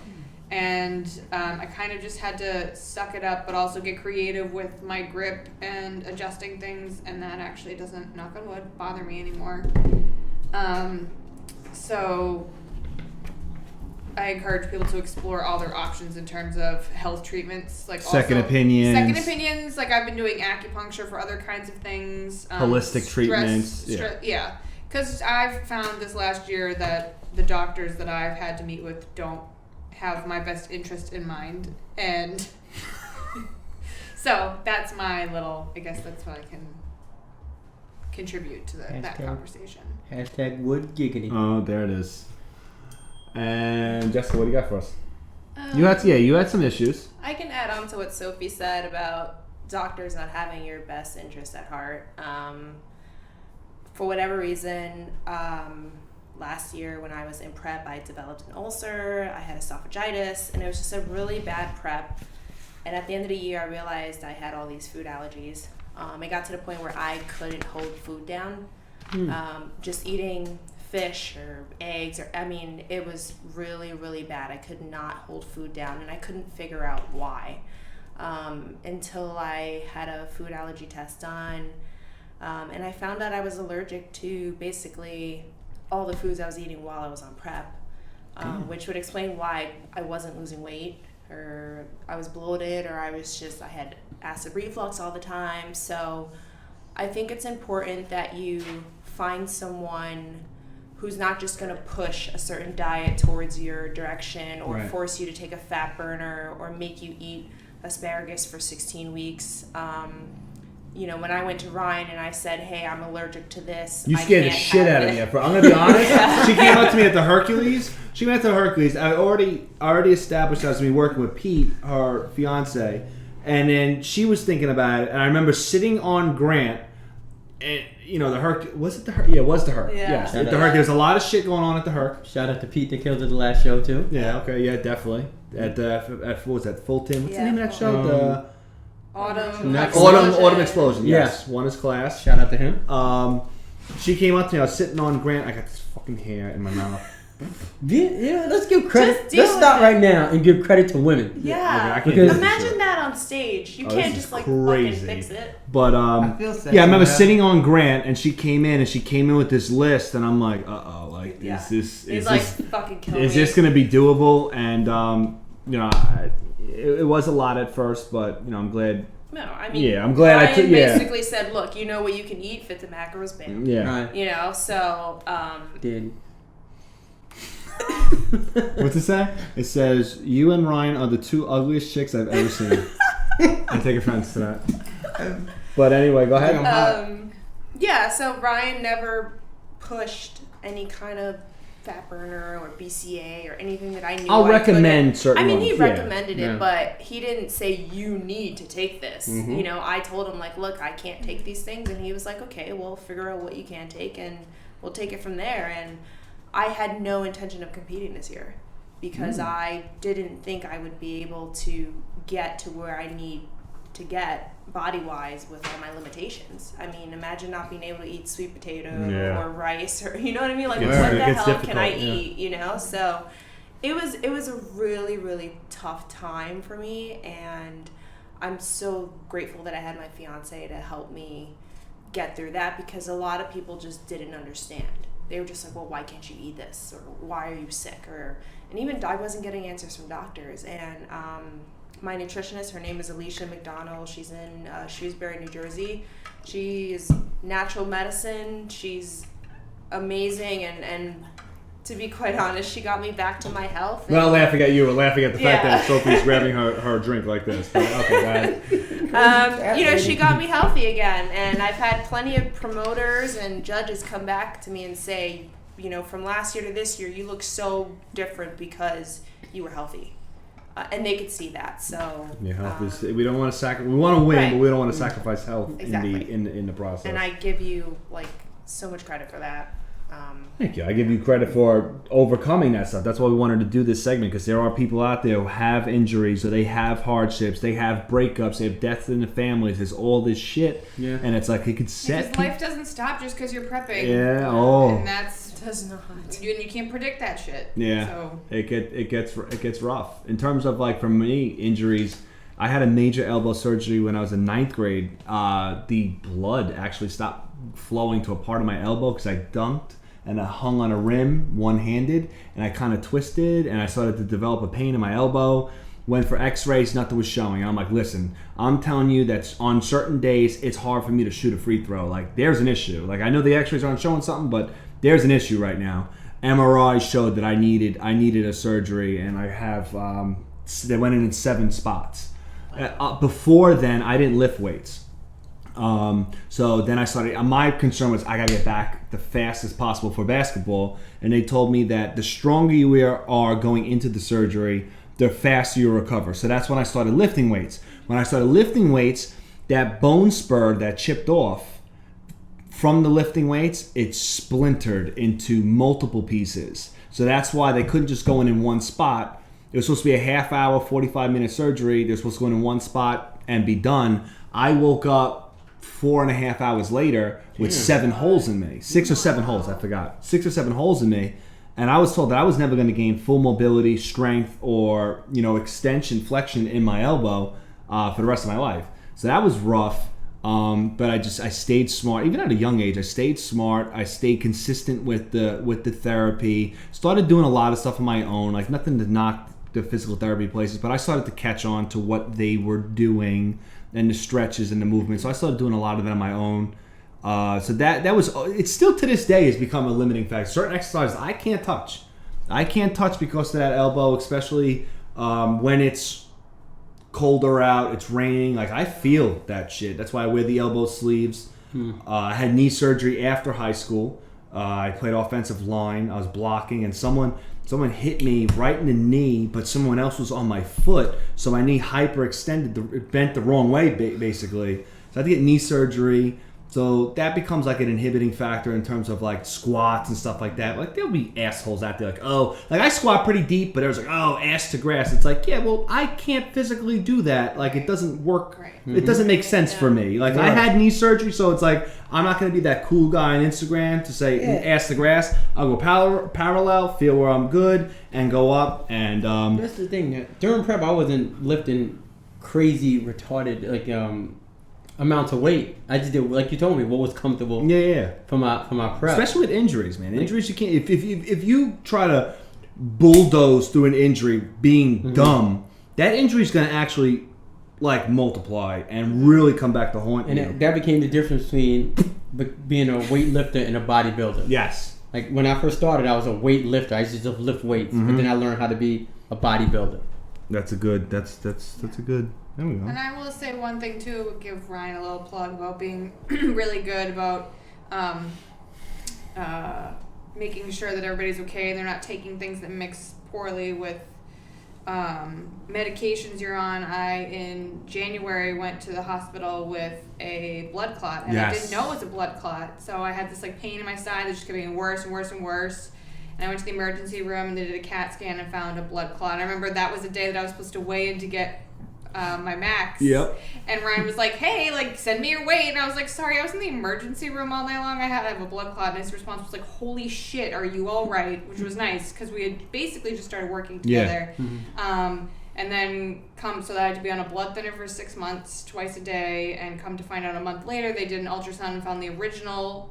and I kind of just had to suck it up, but also get creative with my grip and adjusting things, and that actually doesn't, knock on wood, bother me anymore. So I encourage people to explore all their options in terms of health treatments, like Second opinions. Second opinions, like I've been doing acupuncture for other kinds of things. Holistic treatments. Yeah, because I've found this last year that the doctors that I've had to meet with don't have my best interest in mind, and so that's my little. I guess that's what I can contribute to that conversation. Hashtag wood giggity. Oh, there it is. And Jessica, what do you got for us? You had some issues. I can add on to what Sophie said about doctors not having your best interest at heart. For whatever reason, last year when I was in prep, I developed an ulcer, I had esophagitis, and it was just a really bad prep. And at the end of the year, I realized I had all these food allergies. It got to the point where I couldn't hold food down. Just eating fish or eggs, it was really, really bad. I could not hold food down, and I couldn't figure out why until I had a food allergy test done, and I found out I was allergic to basically all the foods I was eating while I was on prep, which would explain why I wasn't losing weight, or I was bloated, or I had acid reflux all the time. So I think it's important that you find someone who's not just going to push a certain diet towards your direction, or force you to take a fat burner, or make you eat asparagus for 16 weeks. when I went to Ryan and I said, hey, I'm allergic to this. You I scared the can't shit have out of it." me. Bro. I'm gonna be honest. She came up to me at the Hercules. She went to the Hercules. I already established I was gonna be working with Pete, her fiance, and then she was thinking about it. And I remember sitting on Grant, and the Herc. Was it the Herc? Yeah, it was the Herc. Yeah. Yes, at the Herc. There's a lot of shit going on at the Herc. Shout out to Pete that killed it the last show too. Yeah. Okay. Yeah. Definitely. At what was that? Fulton. What's the Yeah, name of that show? The Autumn Explosion. Yeah. Yes. Won his class. Shout out to him. She came up to me. I was sitting on Grant. I got this fucking hair in my mouth. Yeah, let's give credit. Just deal Let's with stop it. right now and give credit to women. Yeah. I can't Because- do this Imagine shit. that on stage. You Oh, can't this just is fucking crazy. fix it. But feel sad yeah, I remember for her. sitting on Grant, and she came in with this list, and I'm like, like, Yeah. is He's this like, fucking kill me. is this gonna be doable? And it was a lot at first, but I'm glad. No, I mean, Yeah, I'm glad I Ryan took- yeah. basically said, look, you know what you can eat, fit the macros, bam. Yeah. Right. So, Did What's it say? It says you and Ryan are the two ugliest chicks I've ever seen. I take offense to that. But anyway, go ahead. yeah, so Ryan never pushed any kind of fat burner or BCA or anything that I knew. I'll I recommend couldn't. certain I mean, ones, he yeah. recommended it, Yeah. but he didn't say you need to take this. Mhm. I told him like, look, I can't take these things, and he was like, okay, well, figure out what you can take, and we'll take it from there. And I had no intention of competing this year because I didn't think I would be able to get to where I need to get body-wise with all my limitations. I mean, imagine not being able to eat sweet potato Yeah. or rice, or you know what I mean? Like, It what gets- the it gets hell can I difficult, eat? So it was a really, really tough time for me, and I'm so grateful that I had my fiance to help me get through that, because a lot of people just didn't understand. They were just like, well, why can't you eat this? Or why are you sick? And even I wasn't getting answers from doctors. And my nutritionist, her name is Alicia McDonald. She's in Shrewsbury, New Jersey. She is natural medicine. She's amazing. And to be quite honest, she got me back to my health. We're not laughing at you. We're laughing at the fact Yeah. that Sophie's grabbing her drink like this. But, okay, go ahead. She got me healthy again, and I've had plenty of promoters and judges come back to me and say, from last year to this year, you look so different because you were healthy, and they could see that. So Yeah, health is. We don't want to We want to win, Right. but we don't want to sacrifice health Exactly. in the process. and I give you so much credit for that. Thank you. I give you credit for overcoming that stuff. That's why we wanted to do this segment, because there are people out there who have injuries, or they have hardships, they have breakups, they have deaths in the families. There's all this shit, Yeah. and it's like it could set. Because life doesn't stop just because you're prepping. Yeah, oh. And that's Does not. you can't predict that shit. Yeah, So it gets rough in terms of for me injuries. I had a major elbow surgery when I was in 9th grade. The blood actually stopped flowing to a part of my elbow because I dunked and I hung on a rim one-handed, and I kind of twisted, and I started to develop a pain in my elbow. Went for x-rays, nothing was showing. I'm like, listen, I'm telling you that on certain days it's hard for me to shoot a free throw. There's an issue. I know the x-rays aren't showing something, but there's an issue right now. MRI showed that I needed a surgery, and I have they went in 7 spots. Before then, I didn't lift weights. So then I started. My concern was I gotta get back the fastest possible for basketball, and they told me that the stronger you are going into the surgery, the faster you recover. So that's when I started lifting weights. When I started lifting weights, that bone spur that chipped off from the lifting weights, it splintered into multiple pieces. So that's why they couldn't just go in one spot. It was supposed to be a half-hour, 45-minute surgery. They're supposed to go in one spot and be done. I woke up 4.5 hours later with 7 holes in me. 6 or 7 holes, I forgot. 6 or 7 holes in me. And I was told that I was never going to gain full mobility, strength, or extension, flexion in my elbow for the rest of my life. So that was rough. But I stayed smart. Even at a young age, I stayed smart. I stayed consistent with the therapy. Started doing a lot of stuff on my own. Nothing to knock the physical therapy places, but I started to catch on to what they were doing and the stretches and the movement. So I started doing a lot of that on my own. So that was, it's still to this day has become a limiting factor. Certain exercises I can't touch. I can't touch because of that elbow, especially when it's colder out, it's raining. Like, I feel that shit. That's why I wear the elbow sleeves. I had knee surgery after high school. I played offensive line. I was blocking, and someone hit me right in the knee, but someone else was on my foot, so my knee hyperextended, it bent the wrong way, basically. So I had to get knee surgery. So that becomes like an inhibiting factor in terms of like squats and stuff like that. Like, there'll be assholes out there like, oh, like I squat pretty deep, but it was like, oh, ass to grass. It's like, yeah, well, I can't physically do that. Like, it doesn't work. Right. It doesn't make sense for me. Like, I had knee surgery, so it's like, I'm not going to be that cool guy on Instagram to say ass to grass. I'll go parallel, feel where I'm good, and go up. And that's the thing. During prep, I wasn't lifting crazy, retarded, like, amounts of weight. I just did, like you told me, what was comfortable. Yeah. For my prep. Especially with injuries, man. Injuries, you can't. If you try to bulldoze through an injury being dumb, that injury's going to actually like multiply and really come back to haunt you. And that became the difference between being a weightlifter and a bodybuilder. Yes. Like, when I first started, I was a weightlifter. I used to just lift weights, but then I learned how to be a bodybuilder. That's a good. That's a good. There we go. And I will say one thing too, give Ryan a little plug about being really good about making sure that everybody's okay and they're not taking things that mix poorly with medications you're on. I, in January, went to the hospital with a blood clot, and I didn't know it was a blood clot. So I had this like pain in my side that just kept getting worse and worse and worse. And I went to the emergency room and they did a CAT scan and found a blood clot. And I remember that was the day that I was supposed to weigh in to get my max. Yep. And Ryan was like, hey, like, send me your weight. And I was like, sorry, I was in the emergency room all day long. I have a blood clot. And his response was like, holy shit, are you all right? Which was nice because we had basically just started working together. Yeah. And then so that I had to be on a blood thinner for 6 months, twice a day. And come to find out a month later, they did an ultrasound and found the original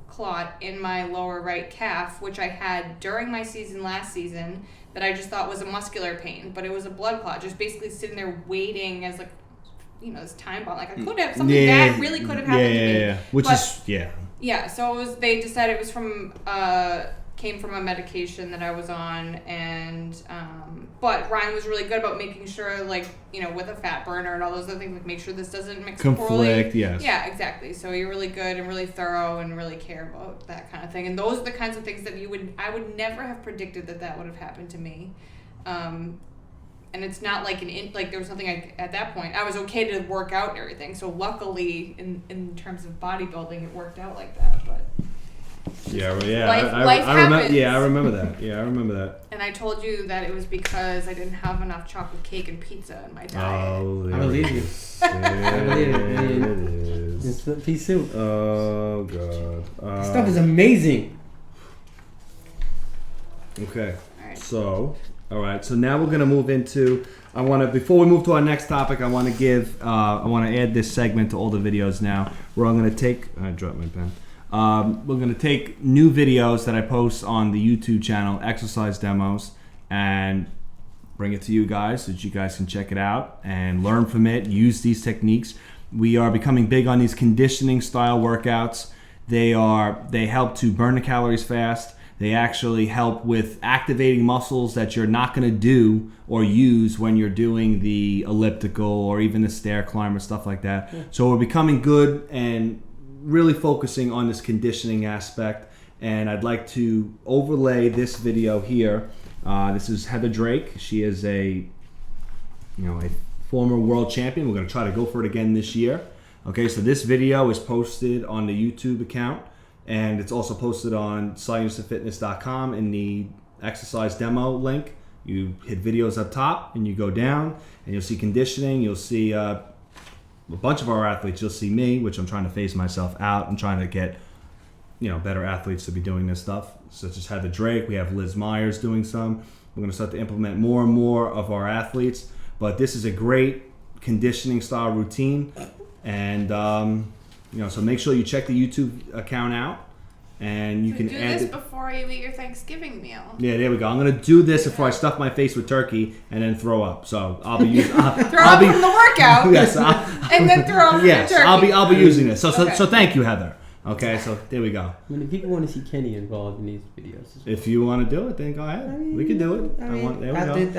clot in my lower right calf, which I had during my season last season, that I just thought was a muscular pain, but it was a blood clot, just basically sitting there waiting as like, you know, this time bomb. Like, I could have something bad really could have happened to me. Yeah. Which is Yeah, so they decided it was from came from a medication that I was on, and but Ryan was really good about making sure, like, you know, with a fat burner and all those other things, like, make sure this doesn't mix poorly. Yes. Yeah, exactly. So you're really good and really thorough and really care about that kind of thing. And those are the kinds of things that I would never have predicted that would have happened to me. And it's not like there was something at that point. I was okay to work out and everything. So luckily, in terms of bodybuilding, it worked out like that. But life happens. I remember that. And I told you that it was because I didn't have enough chocolate cake and pizza in my diet. I believe you. I believe it. It's pea soup. Oh god. This stuff is amazing. Okay. So, all right. So now we're gonna move into. Before we move to our next topic, I want to add this segment to all the videos now. Where I'm gonna take. I dropped my pen. We're going to take new videos that I post on the YouTube channel, exercise demos, and bring it to you guys so that you guys can check it out and learn from it, use these techniques. We are becoming big on these conditioning style workouts. They help to burn the calories fast. They actually help with activating muscles that you're not going to do or use when you're doing the elliptical or even the stair climb or stuff like that. Yeah. So we're becoming good and really focusing on this conditioning aspect, and I'd like to overlay this video here. This is Heather Drake. She is a former world champion. We're going to try to go for it again this year. Okay, so this video is posted on the YouTube account, and it's also posted on Sci-Unisonfitness.com in the exercise demo link. You hit videos up top, and you go down, and you'll see conditioning. You'll see a bunch of our athletes. You'll see me, which I'm trying to phase myself out. I'm trying to get, better athletes to be doing this stuff, such as Heather Drake. We have Liz Myers doing some. We're going to start to implement more and more of our athletes. But this is a great conditioning style routine, and so make sure you check the YouTube account out, and you can do add this before you eat your Thanksgiving meal. Yeah, there we go. I'm gonna do this before I stuff my face with turkey and then throw up. So I'll be using throw up from the workout. Yes, and then throw up from the turkey. I'll be using this. So Okay. so thank you, Heather. Okay, so there we go. I mean, if people want to see Kenny involved in these videos, If you want to do it, then go ahead. We can do it. There we go.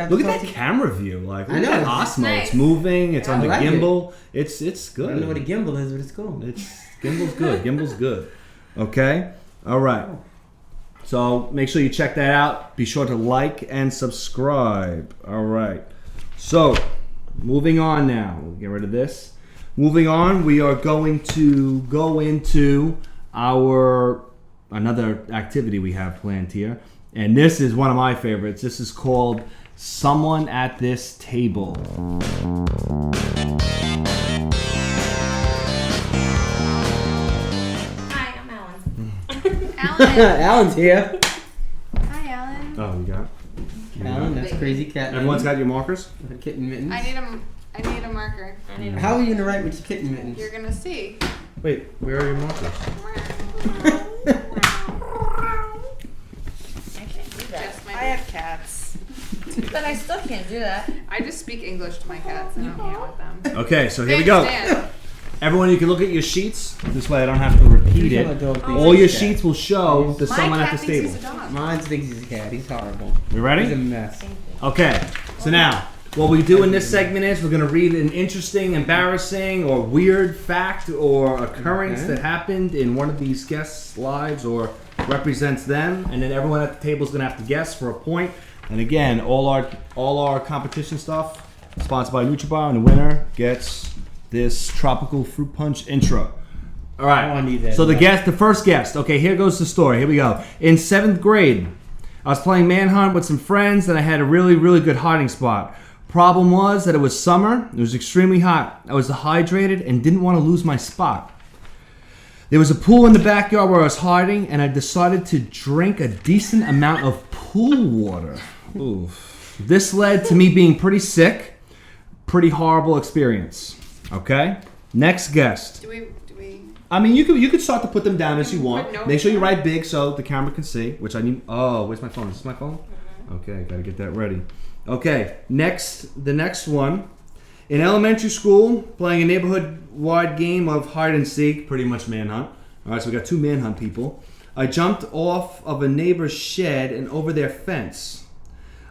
Look at that camera view. Like, look at that Osmo. Nice. It's moving. It's on the like gimbal. It's good. I don't know what a gimbal is, but it's cool. Gimbal's good. Gimbal's good. Okay? All right. So make sure you check that out. Be sure to like and subscribe. All right. So moving on now. We'll get rid of this. Moving on, we are going to go into another activity we have planned here. And this is one of my favorites. This is called Someone at This Table. Hi, I'm Alan. Alan's here. Hi, Alan. Oh, you got it? Alan, that's crazy cat. Everyone's got your markers? Kitten mittens. I need a marker. How are you gonna write with your kitten mittens? You're gonna see. Wait, where are your markers? I can't do that. Just my I have cats. But I still can't do that. I just speak English to my cats. I don't hang with them. Okay, so here we They go. understand. Everyone, you can look at your sheets. This way I don't have to repeat it. All your sheets will show the Someone at This Table. Mine thinks he's a cat. He's horrible. You ready? He's a mess. Okay, so now, what we do in this segment is we're going to read an interesting, embarrassing, or weird fact or occurrence that happened in one of these guests' lives or represents them, and then everyone at the table is going to have to guess for a point. And again, all our competition stuff sponsored by NutriBar, and the winner gets this tropical fruit punch intro. All right. Oh, I need that. So the first guest. Okay, here goes the story. Here we go. In 7th grade, I was playing manhunt with some friends, and I had a really, really good hiding spot. Problem was that it was summer. It was extremely hot. I was dehydrated and didn't want to lose my spot. There was a pool in the backyard where I was hiding, and I decided to drink a decent amount of pool water. Ooh. This led to me being pretty sick. Pretty horrible experience. Okay? Next guest. Do we? I mean, you could start to put them down as you want. Put notes Make sure you down? write big so the camera can see, which I need. Oh, where's my phone? Is this my phone? Okay, gotta get that ready. Okay, the next one. In elementary school, playing a neighborhood-wide game of hide and seek, pretty much manhunt. All right, so we got 2 manhunt people. I jumped off of a neighbor's shed and over their fence.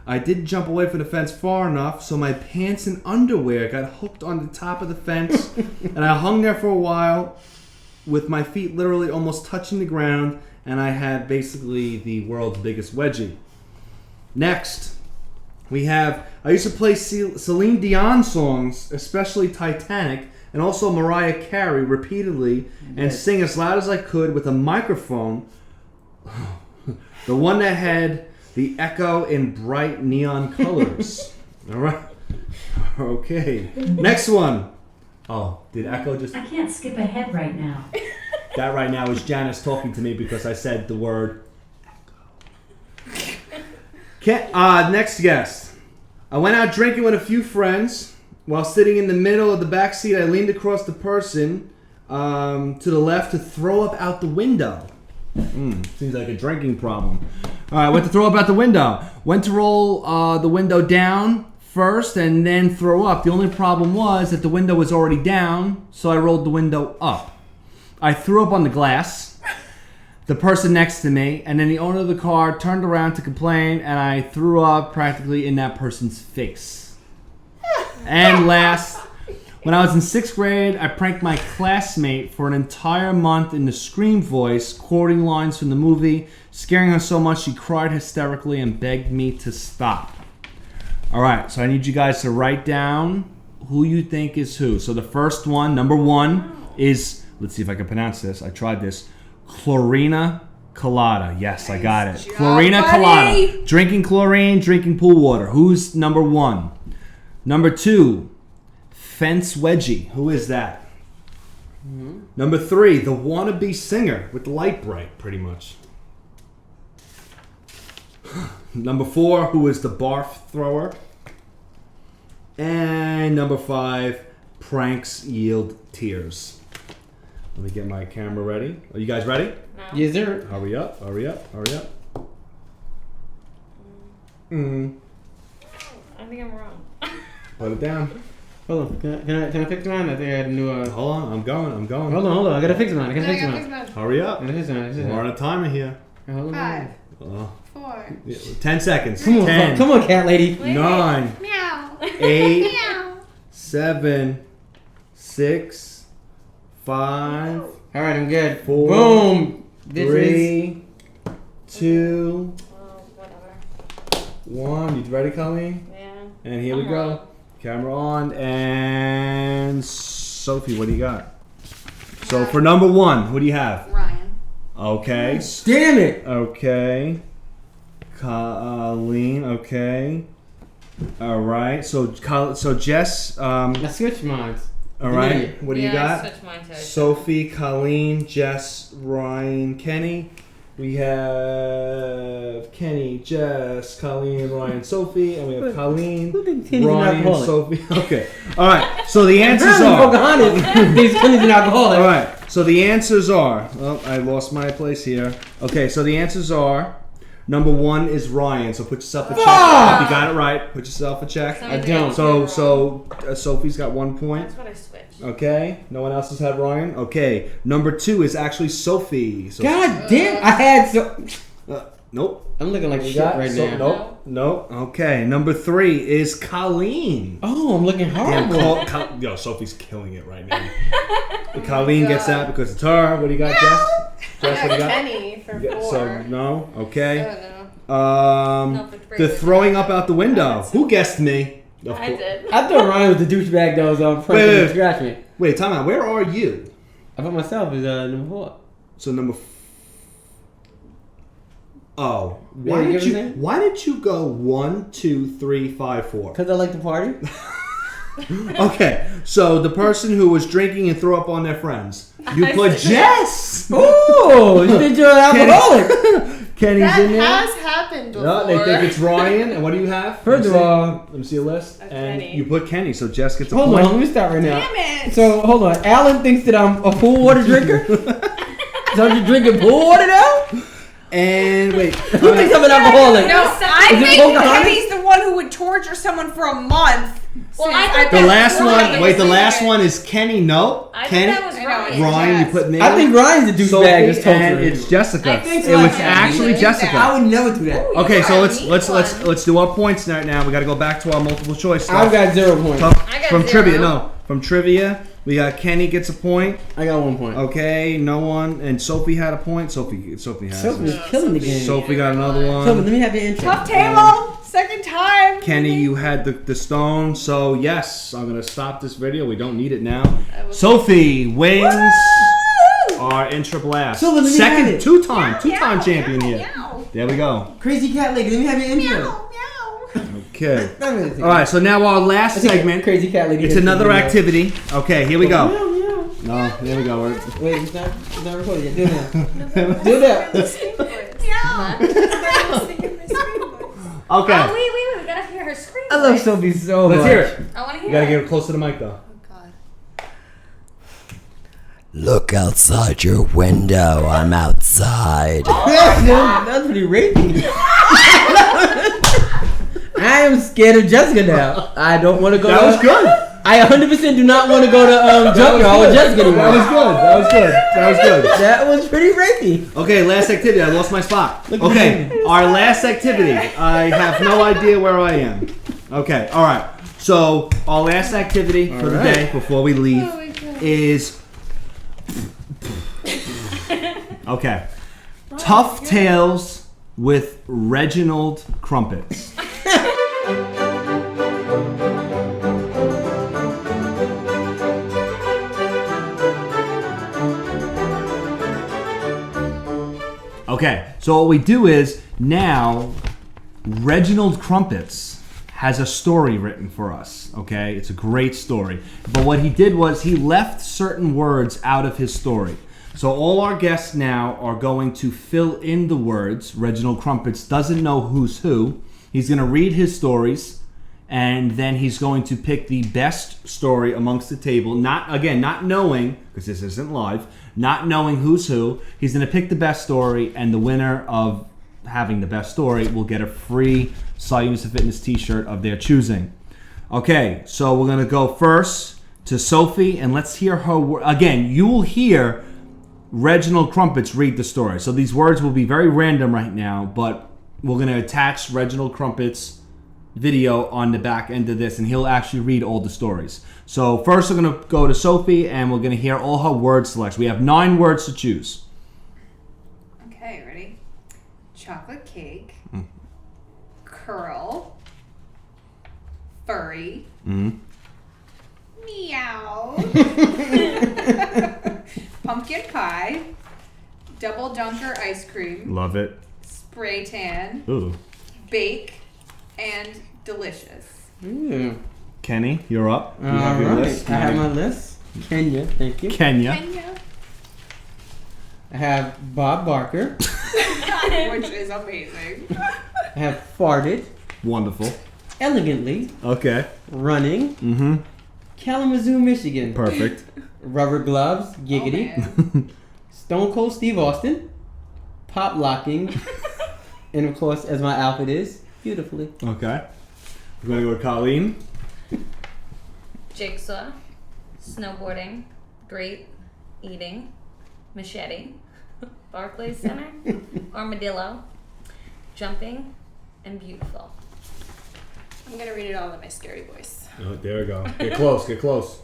I didn't jump away from the fence far enough, so my pants and underwear got hooked on the top of the fence, and I hung there for a while with my feet literally almost touching the ground, and I had basically the world's biggest wedgie. Next, I used to play Celine Dion songs, especially Titanic, and also Mariah Carey repeatedly, and sing as loud as I could with a microphone. The one that had the echo in bright neon colors. All right. Okay. Next one. Oh, did echo just... I can't skip ahead right now. That right now is Janice talking to me because I said the word echo. Next guest. I went out drinking with a few friends. While sitting in the middle of the back seat, I leaned across the person to the left to throw up out the window. Seems like a drinking problem. All right, went to throw up out the window. Went to roll the window down first and then throw up. The only problem was that the window was already down, so I rolled the window up. I threw up on the glass, the person next to me, and then the owner of the car turned around to complain, and I threw up practically in that person's face. And last, when I was in 6th grade, I pranked my classmate for an entire month in the scream voice, quoting lines from the movie, scaring her so much she cried hysterically and begged me to stop. All right, so I need you guys to write down who you think is who. So the first one, number 1, is, let's see if I can pronounce this. I tried this. Chlorina Colada. Yes, I got it. job, Chlorina buddy. Colada. Drinking chlorine, drinking pool water. Who's number 1? Number 2, fence wedgie. Who is that? Number 3, the wannabe singer with the light bright, pretty much. Number 4, who is the barf thrower? And number 5, pranks yield tears. Let me get my camera ready. Are you guys ready? No. Yes, sir. Hurry up, hurry up, hurry up. I think I'm wrong. Put it down. Hold on. Can I fix mine? I think I had a new. Hold on, I'm going. Hold on. I gotta fix mine. Hurry up. I gotta fix mine. We're on a timer here. Hold on. 5, 4. 10 seconds. Come on, 10, come on, cat lady. 9, Meow. 8, Meow. 7, 6, 5, All right, I'm good. 4, Boom. Bitches. 3, 2, Whatever. 1. You ready, Colleen? Yeah. And here we go. Camera on. And Sophie, what do you got? So for number 1, who do you have? Ryan. Okay. Damn it. Okay. Colleen. Okay. All right. So Jess. I switched mine. All right. What do you got? Switch mine too. Sophie, Colleen, Jess, Ryan, Kenny. We have Kenny, Jess, Colleen, Ryan, Sophie, and we have Colleen, Ryan, Sophie. Okay. All right. So the answers are. These Kenny's an alcoholic. All right. So the answers are. Oh, I lost my place here. Okay. So the answers are. Number 1 is Ryan. So put yourself a check. If you got it right, put yourself a check. I don't. So Sophie's got 1 point. That's what I switched. Okay. No one else has had Ryan. Okay. Number 2 is actually Sophie. So, God damn! I had so. nope. I'm looking like You shit got right so, now. Nope. Okay. Number 3 is Colleen. Oh, I'm looking Damn, horrible. yo, Sophie's killing it right now. Colleen gets that because it's her. What do you got, Jess? Jess, what do you got? Kenny for 4. So no. Okay. No, for 3. The throwing up out the window. Who guessed me? Of I course. did. I thought Ryan was the douchebag that was Wait. scratch me. Wait, time out. Where are you? I put myself as number 4. So number. Oh, Yeah, you get what I'm saying? why did you go 1, 2, 3, 5, 4? Because I like to party. Okay, so the person who was drinking and threw up on their friends. You put Jess. Ooh, you think you're an alcoholic. Kenny's That in there. has happened before. No, they think it's Ryan. And what do you have? First of all, let me see a list. And Kenny. you put Kenny, so Jess gets a hold point. on, let me stop right now. Damn it. So hold on, Alan thinks that I'm a pool water drinker. So you drinking pool water now? And wait, Who thinks I'm an alcoholic? No, I Is it think Pocahontas? Kenny's the one who would torture someone for a month. Well, I thought the last Ryan. one. Wait, the last one is Kenny. No, I Kenny. think that was Ryan. Ryan, you put me. I think Ryan's the douchebag. Sophie, Just told and you. it's Jessica. I think It was so. actually I Jessica. would never do that. Okay, so You let's do our points now. We got to go back to our multiple choice stuff. I've got 0 points. I got From 0. trivia. No, from trivia, we got Kenny gets a point. I got 1 point. Okay, no one, and Sophie had a point. Sophie has Sophie's it. killing the game. Sophie got another one. Sophie, let me have your intro. Tough table. Second time. Kenny, you had the stone. So yes, I'm gonna stop this video. We don't need it now. Sophie wins our intra blast. Sophie, let me have Second, it. two-time champion here. There we go. Crazy cat lady, let me have your intro. Okay. All right. So now our last segment. Crazy cat lady. It's another activity. Okay, here we go. Meow, meow. No, here we go. Wait, it's not recording yet. Do that. Do that. Okay. Oh, wait, we gotta hear her scream. I love Sophie so much. Let's hear it. I wanna hear You gotta it. get close to the mic though. Look outside your window. I'm outside. That's pretty rapey. I am scared of Jessica now. I don't want to go. That was good. I 100% do not want to go to Junkyard with Jessica anymore. That was good. That was pretty rapey. Okay, last activity. I lost my spot. Look Okay, at me. our last activity. I have no idea where I am. Okay, all right. So our last activity for the right. day before we leave is okay. Tough Tales with Reginald Crumpets. Okay, so what we do is now Reginald Crumpets has a story written for us, okay? It's a great story. But what he did was he left certain words out of his story. So all our guests now are going to fill in the words. Reginald Crumpets doesn't know who's who. He's going to read his stories, and then he's going to pick the best story amongst the table. Not knowing, because this isn't live, not knowing who's who. He's going to pick the best story, and the winner of having the best story will get a free Sci-Unison Fitness t-shirt of their choosing. Okay, so we're going to go first to Sophie, and let's hear her. Again, you will hear Reginald Crumpets read the story. So these words will be very random right now, but we're going to attach Reginald Crumpets' video on the back end of this, and he'll actually read all the stories. So first we're going to go to Sophie, and we're going to hear all her word selections. We have 9 words to choose. Okay, ready? Chocolate cake, curl, furry, meow, pumpkin pie, double dunker ice cream, Love it. spray tan, Ooh. bake, and delicious. Kenny, you're up. You All have your right. list. I have my list. Kenya, thank you. Kenya. Kenya, I have Bob Barker. which is amazing. I have farted. Wonderful. Elegantly. Okay. Running. Mm-hmm. Kalamazoo, Michigan. Perfect. Rubber gloves. Giggity. Oh, Stone Cold Steve Austin. Pop locking. And of course, as my outfit is, beautifully. Okay. We're going to go with Colleen. Jigsaw, snowboarding, great eating, machete, Barclays Center, armadillo, jumping, and beautiful. I'm gonna read it all in my scary voice. Oh, there we go. Get close. Get close.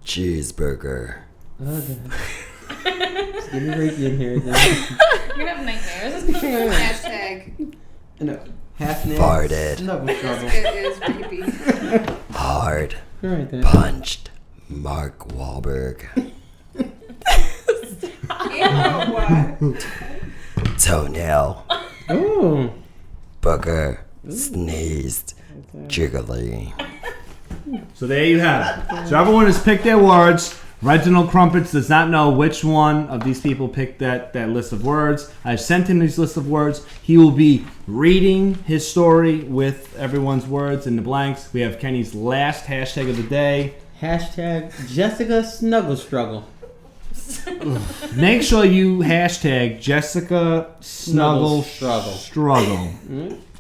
Cheeseburger. Okay. Just give me Reiki in here. You're gonna have nightmares. Hashtag No. Half nail. Farted. Snuggle struggle. it is creepy. Hard. All right then. Punched. Mark Wahlberg. Ew. Toenail. Ooh. Booger. Sneezed. Jiggly. So there you have it. So everyone has picked their words. Reginald Crumpets does not know which one of these people picked that list of words. I've sent him these list of words. He will be reading his story with everyone's words in the blanks. We have Kenny's last hashtag of the day. Hashtag Jessica Snuggle Struggle. Make sure you hashtag Jessica Snuggle Struggle. Struggle.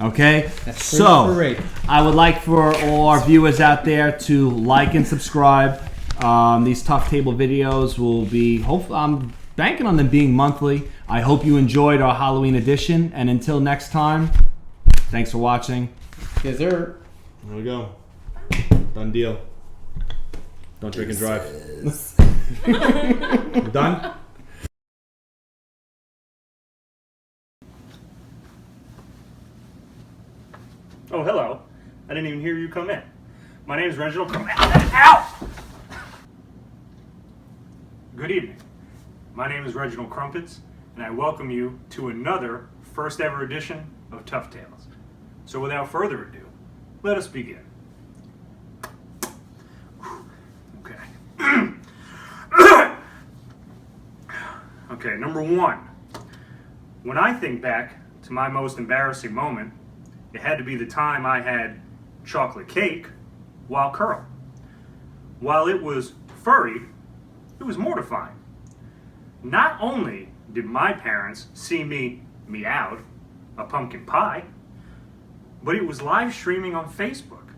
Okay? That's So, great. I would like for all our viewers out there to like and subscribe. These Tough Table videos will be, I'm banking on them being monthly. I hope you enjoyed our Halloween edition. And until next time, thanks for watching. Yes, sir. There we go. Done deal. Don't drink and drive. We're done? Oh, hello. I didn't even hear you come in. My name is Reginald. Ow! Good evening. My name is Reginald Crumpets, and I welcome you to another first ever edition of Tough Tales. So without further ado, let us begin. Okay. Okay, number 1. When I think back to my most embarrassing moment, it had to be the time I had chocolate cake while curl. While it was furry, it was mortifying. Not only did my parents see me meowed a pumpkin pie, but it was live streaming on Facebook.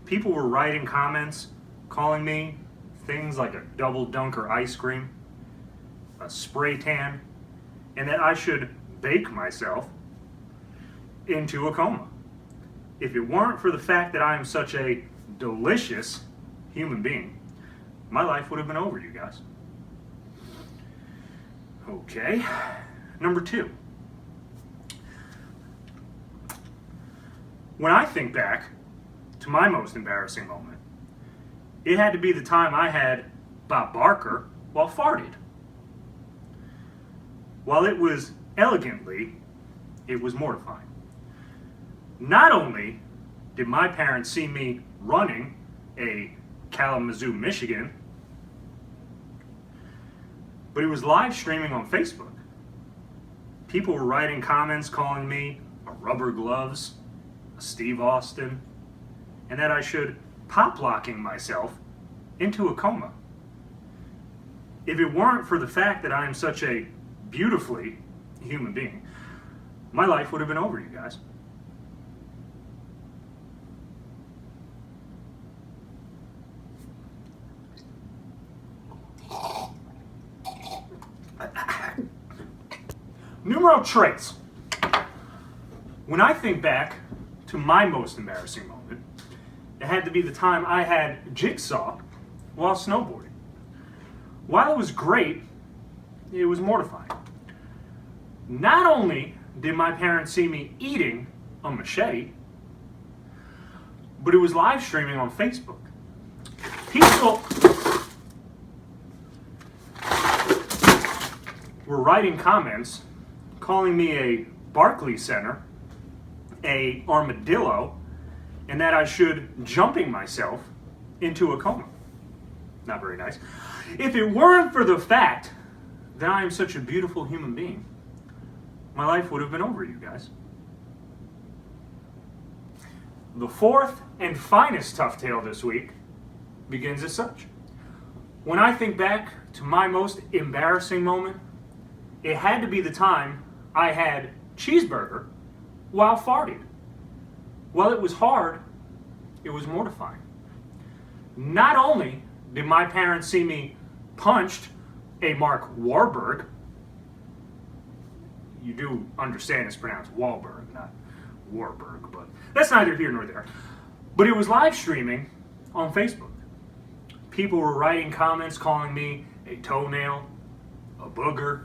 People were writing comments, calling me things like a double dunker ice cream, a spray tan, and that I should bake myself into a coma. If it weren't for the fact that I am such a delicious human being, my life would have been over, you guys. Okay, number 2. When I think back to my most embarrassing moment, it had to be the time I had Bob Barker while farted. While it was elegantly, it was mortifying. Not only did my parents see me running a Kalamazoo, Michigan, but it was live streaming on Facebook. People were writing comments calling me a rubber gloves, a Steve Austin, and that I should pop locking myself into a coma. If it weren't for the fact that I am such a beautifully human being, my life would have been over, you guys. Numero tres. When I think back to my most embarrassing moment, it had to be the time I had jigsaw while snowboarding. While it was great, it was mortifying. Not only did my parents see me eating a machete, but it was live streaming on Facebook. People were writing comments calling me a Barclay Center, a armadillo, and that I should jumping myself into a coma. Not very nice. If it weren't for the fact that I am such a beautiful human being, my life would have been over, you guys. The fourth and finest tough tale this week begins as such. When I think back to my most embarrassing moment, it had to be the time I had cheeseburger while farting. While it was hard, it was mortifying. Not only did my parents see me punched a Mark Warburg, you do understand it's pronounced Wahlberg, not Warburg, but that's neither here nor there. But it was live streaming on Facebook. People were writing comments calling me a toenail, a booger,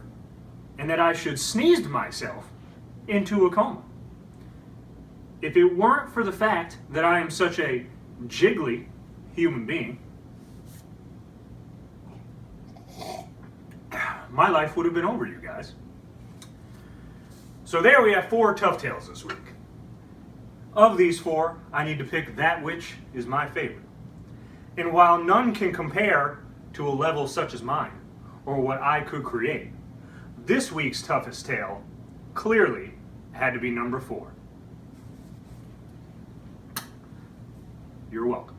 and that I should sneeze myself into a coma. If it weren't for the fact that I am such a jiggly human being, my life would have been over, you guys. So there we have 4 tough tales this week. Of these 4, I need to pick that which is my favorite. And while none can compare to a level such as mine, or what I could create, this week's toughest tale clearly had to be number 4. You're welcome.